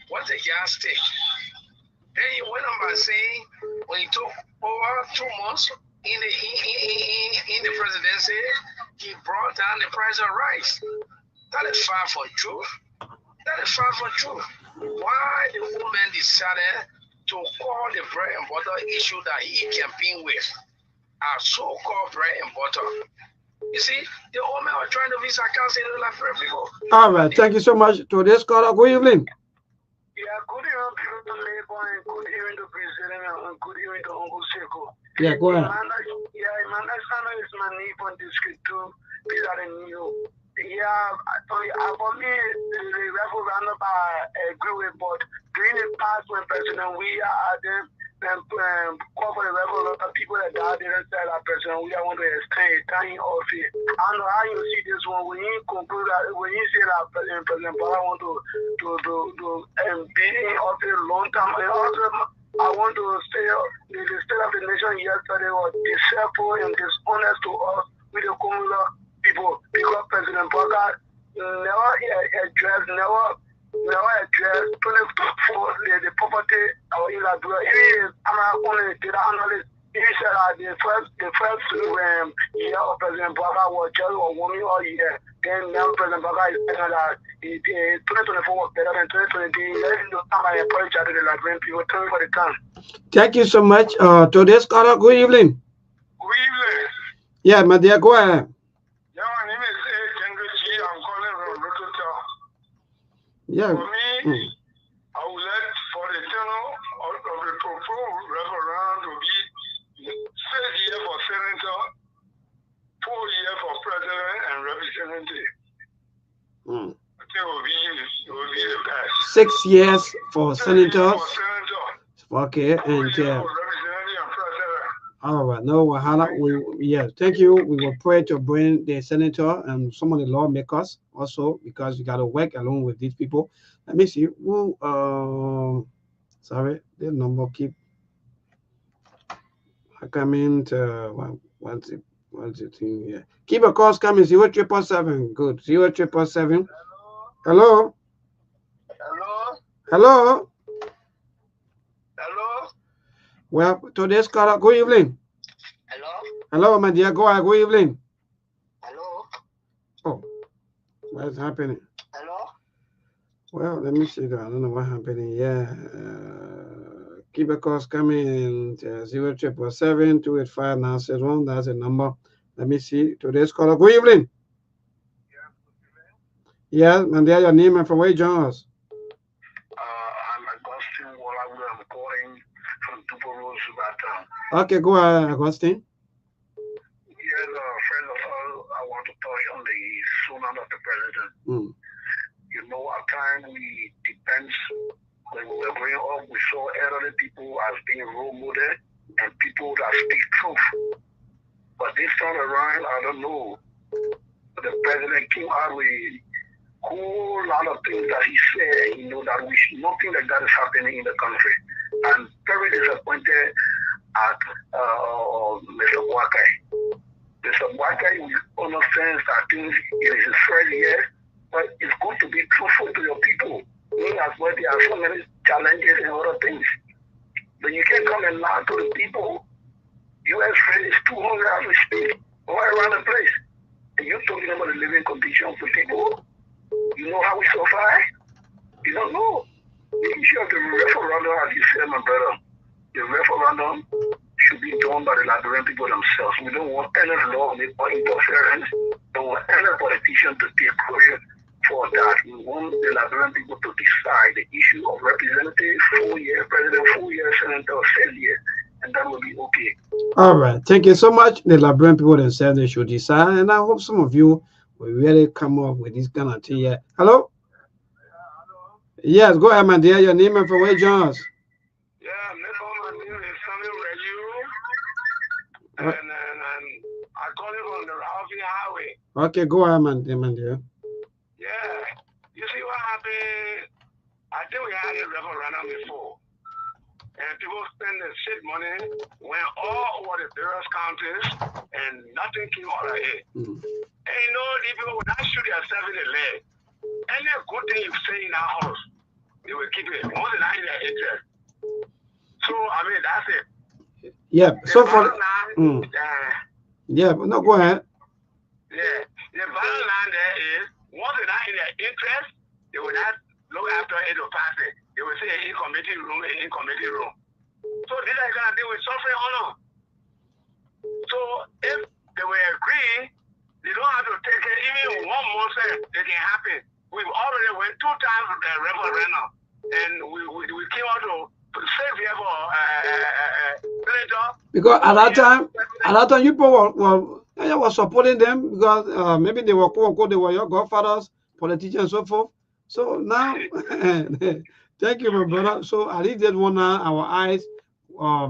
What a gas take. Then he went on by saying, when he took over 2 months in the presidency, he brought down the price of rice. That is far from truth. That is far from truth. Why the woman decided to call the bread and butter issue that he campaigned with a so-called bread and butter? You see, the old man was trying to be sarcastic to the Liberia people. All right, thank you so much. To this caller, good evening. Yeah, good evening to Labor and good evening to President and good evening to Uncle Seko. Yeah, go ahead. My understanding is my neighbor in District 2, Peter and New. Yeah, for me, the referendum I agree with, but during the past when President we are there and call for the referendum, people that died didn't tell that President we want to extend a time of it. I don't know how you see this one when you conclude that when you say that President Bola want to be in office a long time. And also, I want to say the state of the nation yesterday was deceitful and dishonest to us with the common people because President Bola never addressed 24 the poverty in Liberia. I'm only data analyst. He said that the first year of President Bola was just 1 year. Then now President Bola is saying that 2024 was better than 2020. Let him know how I approach to the Liberian people. Thank you for the time. Thank you so much. To this caller, good evening. Good evening. Yeah, my dear, go ahead. Yeah, my name is Kenguchi. I'm calling from Rototo. Yeah. For me, I would like for the tenor of the proposed referendum to be 6 years for senator, 4 years for president and representative. I think it will be the best. 6 years for 6 senators. years for senator. Okay, 4 and years for representative and president. all right, no wahala. Thank you. We will pray to bring the senator and some of the lawmakers also because we got to work along with these people. Let me see who. Sorry, the number keep coming to what's the thing here? Keep a calls coming 0777. Good 0777. Hello. Hello. Hello. Hello. Well, today's caller, good evening. Hello. Hello, my dear. Go ahead. Good evening. Hello. Oh, what's happening? Hello. Well, let me see. I don't know what's happening. Yeah. Keep a calls coming 0777 285 961. That's the number. Let me see. Today's caller, good evening. Yeah, my dear, your name and from where you join us? I'm Augustine Walla. I'm calling from Tuporo, Subatan. Okay, go ahead, Augustine. Yes, first of all, I want to touch on the son of the president. You know, at times we depend, when we were growing up, we saw elderly people as being role model and people that speak truth. But this time around, I don't know. The president came out with a whole lot of things that he said, you know, that nothing like that is happening in the country. I'm very disappointed at Mr. Wakai. Mr. Wakai understands that things it is his first year, but it's good to be truthful to your people. As well, there are so many challenges and other things. But you can't come and lie to the people. U.S. rate is 200 as we speak, all around the place. And you're talking about the living conditions for people. You know how we survive? You don't know. The issue of the referendum, as you said, my brother, the referendum should be done by the Liberian people themselves. We don't want any law or interference. We don't want any politician to take credit for that. We want the Liberian people to decide the issue of representative, 4 year president, 4 year senator, 6 years, and that will be okay. All right. Thank you so much. The Liberian people themselves, they should decide. And I hope some of you will really come up with this kind of thing here. Hello? Yes, go ahead, my dear. Your name and for where you join us. Yeah, my name is Samuel Reyu, and I call it on the Ralphie Highway. Okay, go ahead, my dear. Yeah, you see what happened? I think we had a referendum before, and people spend the shit money went all over the various counties, and nothing came out of it. And you know, these people will not shoot themselves in the leg. Any good thing you say in our house, they will keep it. More than in their interest. So I mean, that's it. Yeah. The So for yeah, no, go ahead. Yeah, the bottom line there is once they're not in their interest, they will not look after it or pass it. They will say in committee room, in committee room. So these are gonna deal with suffering honor. So if they will agree, they don't have to take it even 1 month it can happen. We've already went 2 times with the referendum, and we came out to save here for because at that time you people were supporting them because maybe they were quote unquote, they were your godfathers, politicians, and so forth. So now, thank you, my brother. So at least that one now our eyes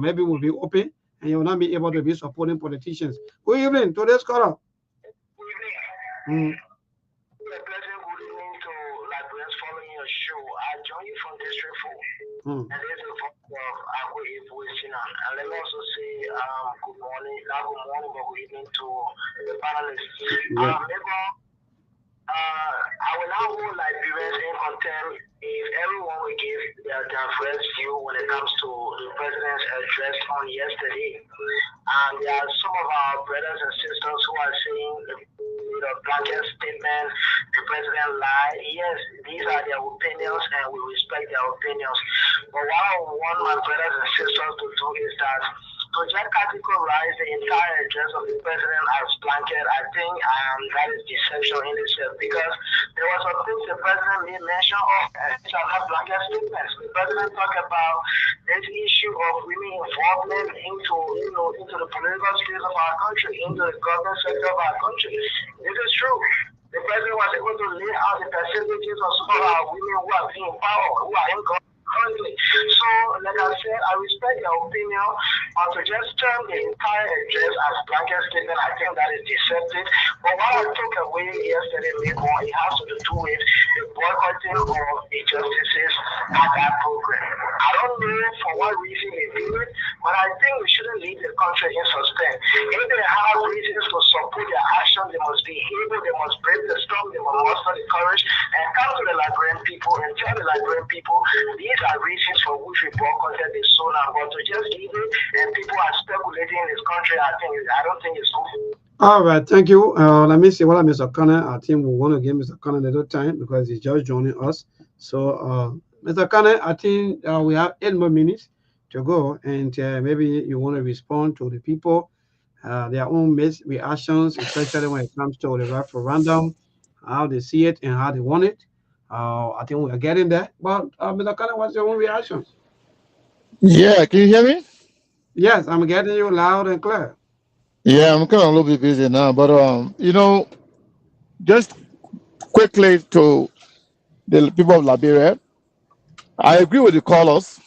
maybe will be open and you will not be able to be supporting politicians. Good evening, today's caller. I joined you from District 4. And there's a phone call I will evaluation on. And let me also say good morning, not good morning, but good evening to the panelists. I will now hold Liberians in contempt if everyone will give their first view when it comes to the president's address on yesterday. There are some of our brothers and sisters who are saying the blanket statement, the president lied. Yes, these are their opinions and we respect their opinions. But what I want my brothers and sisters to do is that to just categorize the entire address of the president as blanket, I think that is deception in itself, because there was a thing the president made mention of, and these are not blanket statements. The president talked about this issue of women involvement into the political space of our country, into the government sector of our country. This is true. The president was able to lay out the percentages of some of our women who are being power, who are in government currently. So, like I said, I respect your opinion, but to just turn the entire address as blanket statement, I think that is deceptive. But what I took away yesterday, it has to do with the boycotting of the justices at that program. I don't know for what reason they do it, but I think we shouldn't leave the country in suspense. If they have reasons to support their action, they must be able, they must brave the storm, they must muster the courage and come to the Liberian people and tell the Liberian people these are reasons for which we boycotted the solar. But to just leave it and people are speculating in this country, I don't think it's good. All right, thank you. Let me see what Mr. Connor. Our team will want to give Mr. Connor a little time because he's just joining us. So, Mr. Connor, I think we have 8 more minutes to go, and maybe you want to respond to the people, their own reactions, especially when it comes to the referendum, how they see it and how they want it. I think we are getting there. But Mr. Connor, what's your own reaction? Yeah, can you hear me? Yes, I'm getting you loud and clear. Yeah, I'm kind of a little bit busy now, but just quickly to the people of Liberia, I agree with the callers.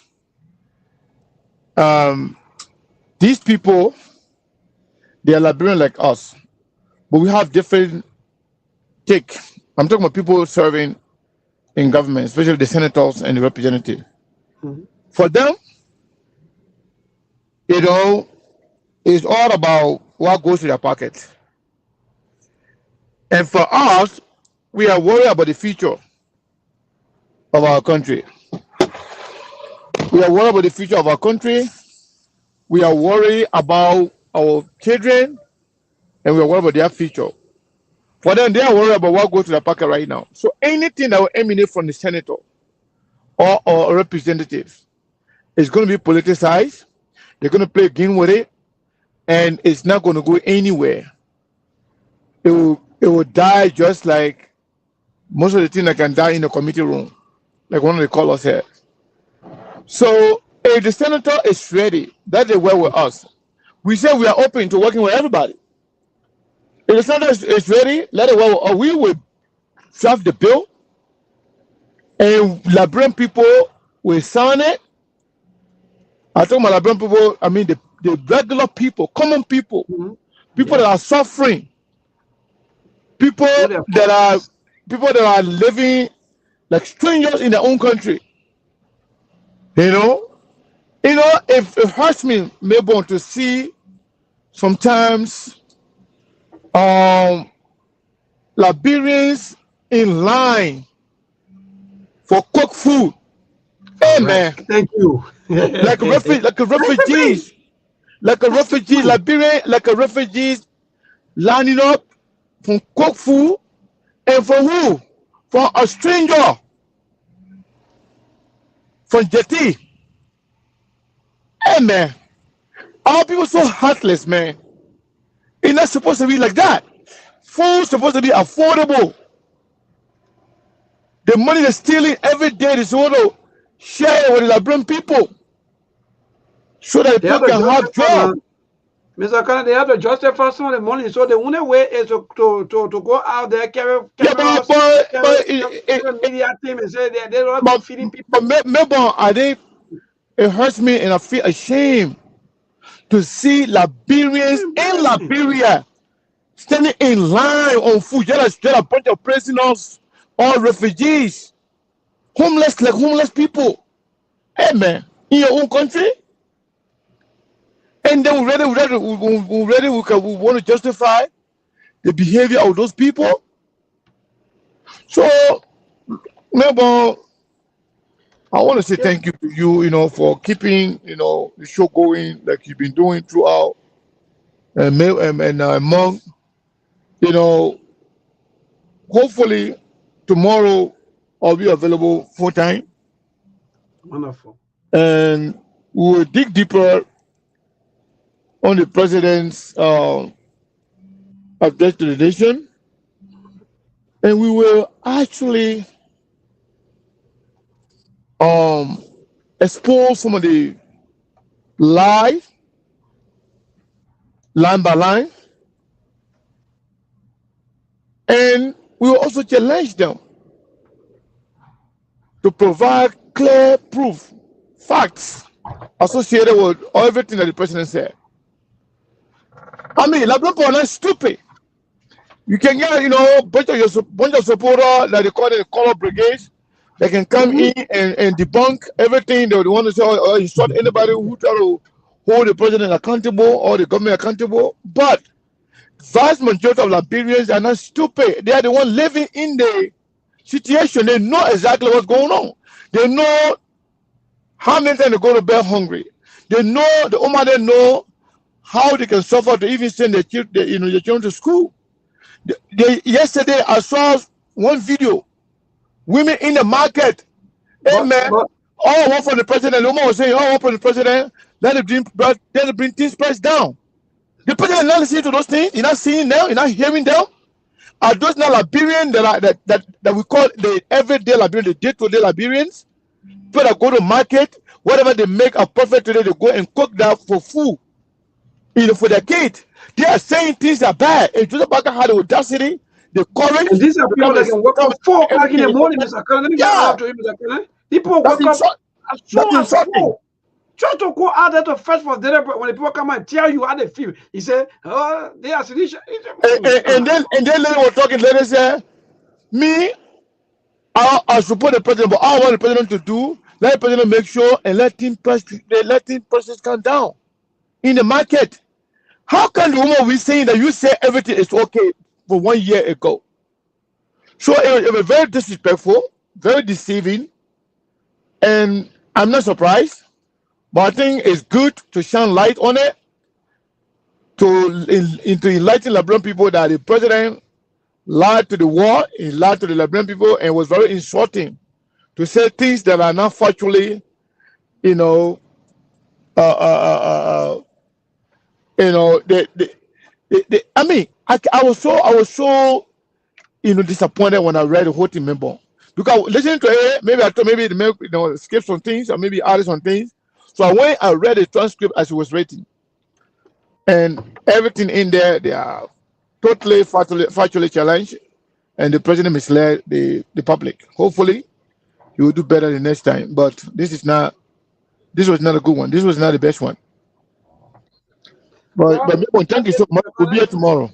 These people, they are Liberian like us, but we have different take. I'm talking about people serving in government, especially the senators and the representatives. For them, it's all about what goes to their pocket. And for us, we are worried about the future of our country. We are worried about the future of our country. We are worried about our children, and we are worried about their future. For them, they are worried about what goes to their pocket right now. So anything that will emanate from the senator or representatives is going to be politicized. They're going to play a game with it, and it's not going to go anywhere. It will die just like most of the things that can die in the committee room, like one of the callers said. So if the senator is ready, that is well with us. We say we are open to working with everybody. If the senator is ready, let it well. Or we will draft the bill and Liberian people will sign it. I talk about Liberian people, I mean the regular people, common people, people that are suffering, people that are living like strangers in their own country. You know, if it hurts me, Melbourne, to see sometimes Liberians in line for cooked food. Hey man, thank you. like refugees, Liberian, like a refugees lining up for cooked food, and for who? For a stranger, from Jetty. Hey man, our people so heartless, man. It's not supposed to be like that. Food's supposed to be affordable. The money they're stealing every day is supposed to share with the Liberian people so that people can have jobs. Mr. Khan, they have to justify some of the money. So the only way is to go out there, carry media team and say they're not feeding people. But maybe it hurts me and I feel ashamed to see Liberians in Liberia standing in line on food. Just a bunch of prisoners or refugees, homeless people. Hey man, in your own country. And then we want to justify the behavior of those people. So, Melbourne, I want to say thank you to you, for keeping, the show going like you've been doing throughout. And among, hopefully tomorrow I'll be available full time. Wonderful. And we will dig deeper on the president's address to the nation, and we will actually expose some of the lies, line by line, and we will also challenge them to provide clear proof, facts associated with everything that the president said. I mean, Liberian people are not stupid. You can get, bunch of supporters that they call the color brigades. They can come in and debunk everything they would want to say or insult anybody who try to hold the president accountable or the government accountable. But vast majority of Liberians are not stupid. They are the ones living in the situation. They know exactly what's going on. They know how many times they go to bed hungry. They know the Oma, they know how they can suffer to even send their children to school. Yesterday, I saw one video. Women in the market. Hey, man, all one for the president. The woman was saying, all one for the president. Let it bring things price down. The president is not listening to those things. You're not seeing them. You're not hearing them. Are those not Liberians that we call the everyday Liberians, the day-to-day Liberians? People that go to market, whatever they make a profit today, they go and cook that for food. For their kids. They are saying things that are bad. And Joseph Baker had the audacity, the courage. And these are people that can wake up 4 o'clock in the morning, Mr. Khan. Let me get out to you, Mr. Khan. People wake up just to go out there to fetch for dinner. When the people come and tell you how they feel, he said, "Oh, they are seditious." And then later we're talking. Later say, me, I support the president, but I want the president to do. Let the president make sure and let prices come down in the market. How can the woman be saying that you say everything is okay for 1 year ago? So it was very disrespectful, very deceiving, and I'm not surprised. But I think it's good to shine light on it, to enlighten Liberian people that the president lied to the world, he lied to the Liberian people, and was very insulting to say things that are not factually, I mean, I was so disappointed when I read the whole thing, member, because listening to it, maybe I thought maybe it skip some things or maybe added some things. So I went and read the transcript as it was written, and everything in there, they are totally factually challenged, and the president misled the public. Hopefully, he you will do better the next time. But this was not a good one. This was not the best one. But thank you so much. We'll be here tomorrow.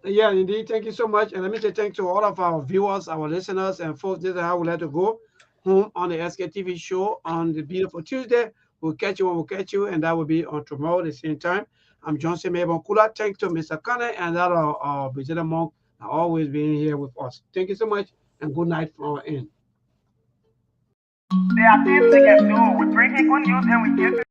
Yeah, indeed. Thank you so much. And let me say thanks to all of our viewers, our listeners, and folks. This is how we let to go home on the SKTV show on the beautiful Tuesday. We'll catch you when we'll catch you, and that will be on tomorrow at the same time. I'm Johnson Mabon Kula. Thanks to Mr. Connor and that Bridget Monk always being here with us. Thank you so much, and good night from our end. There are things we can do. We bring in good news and we give it.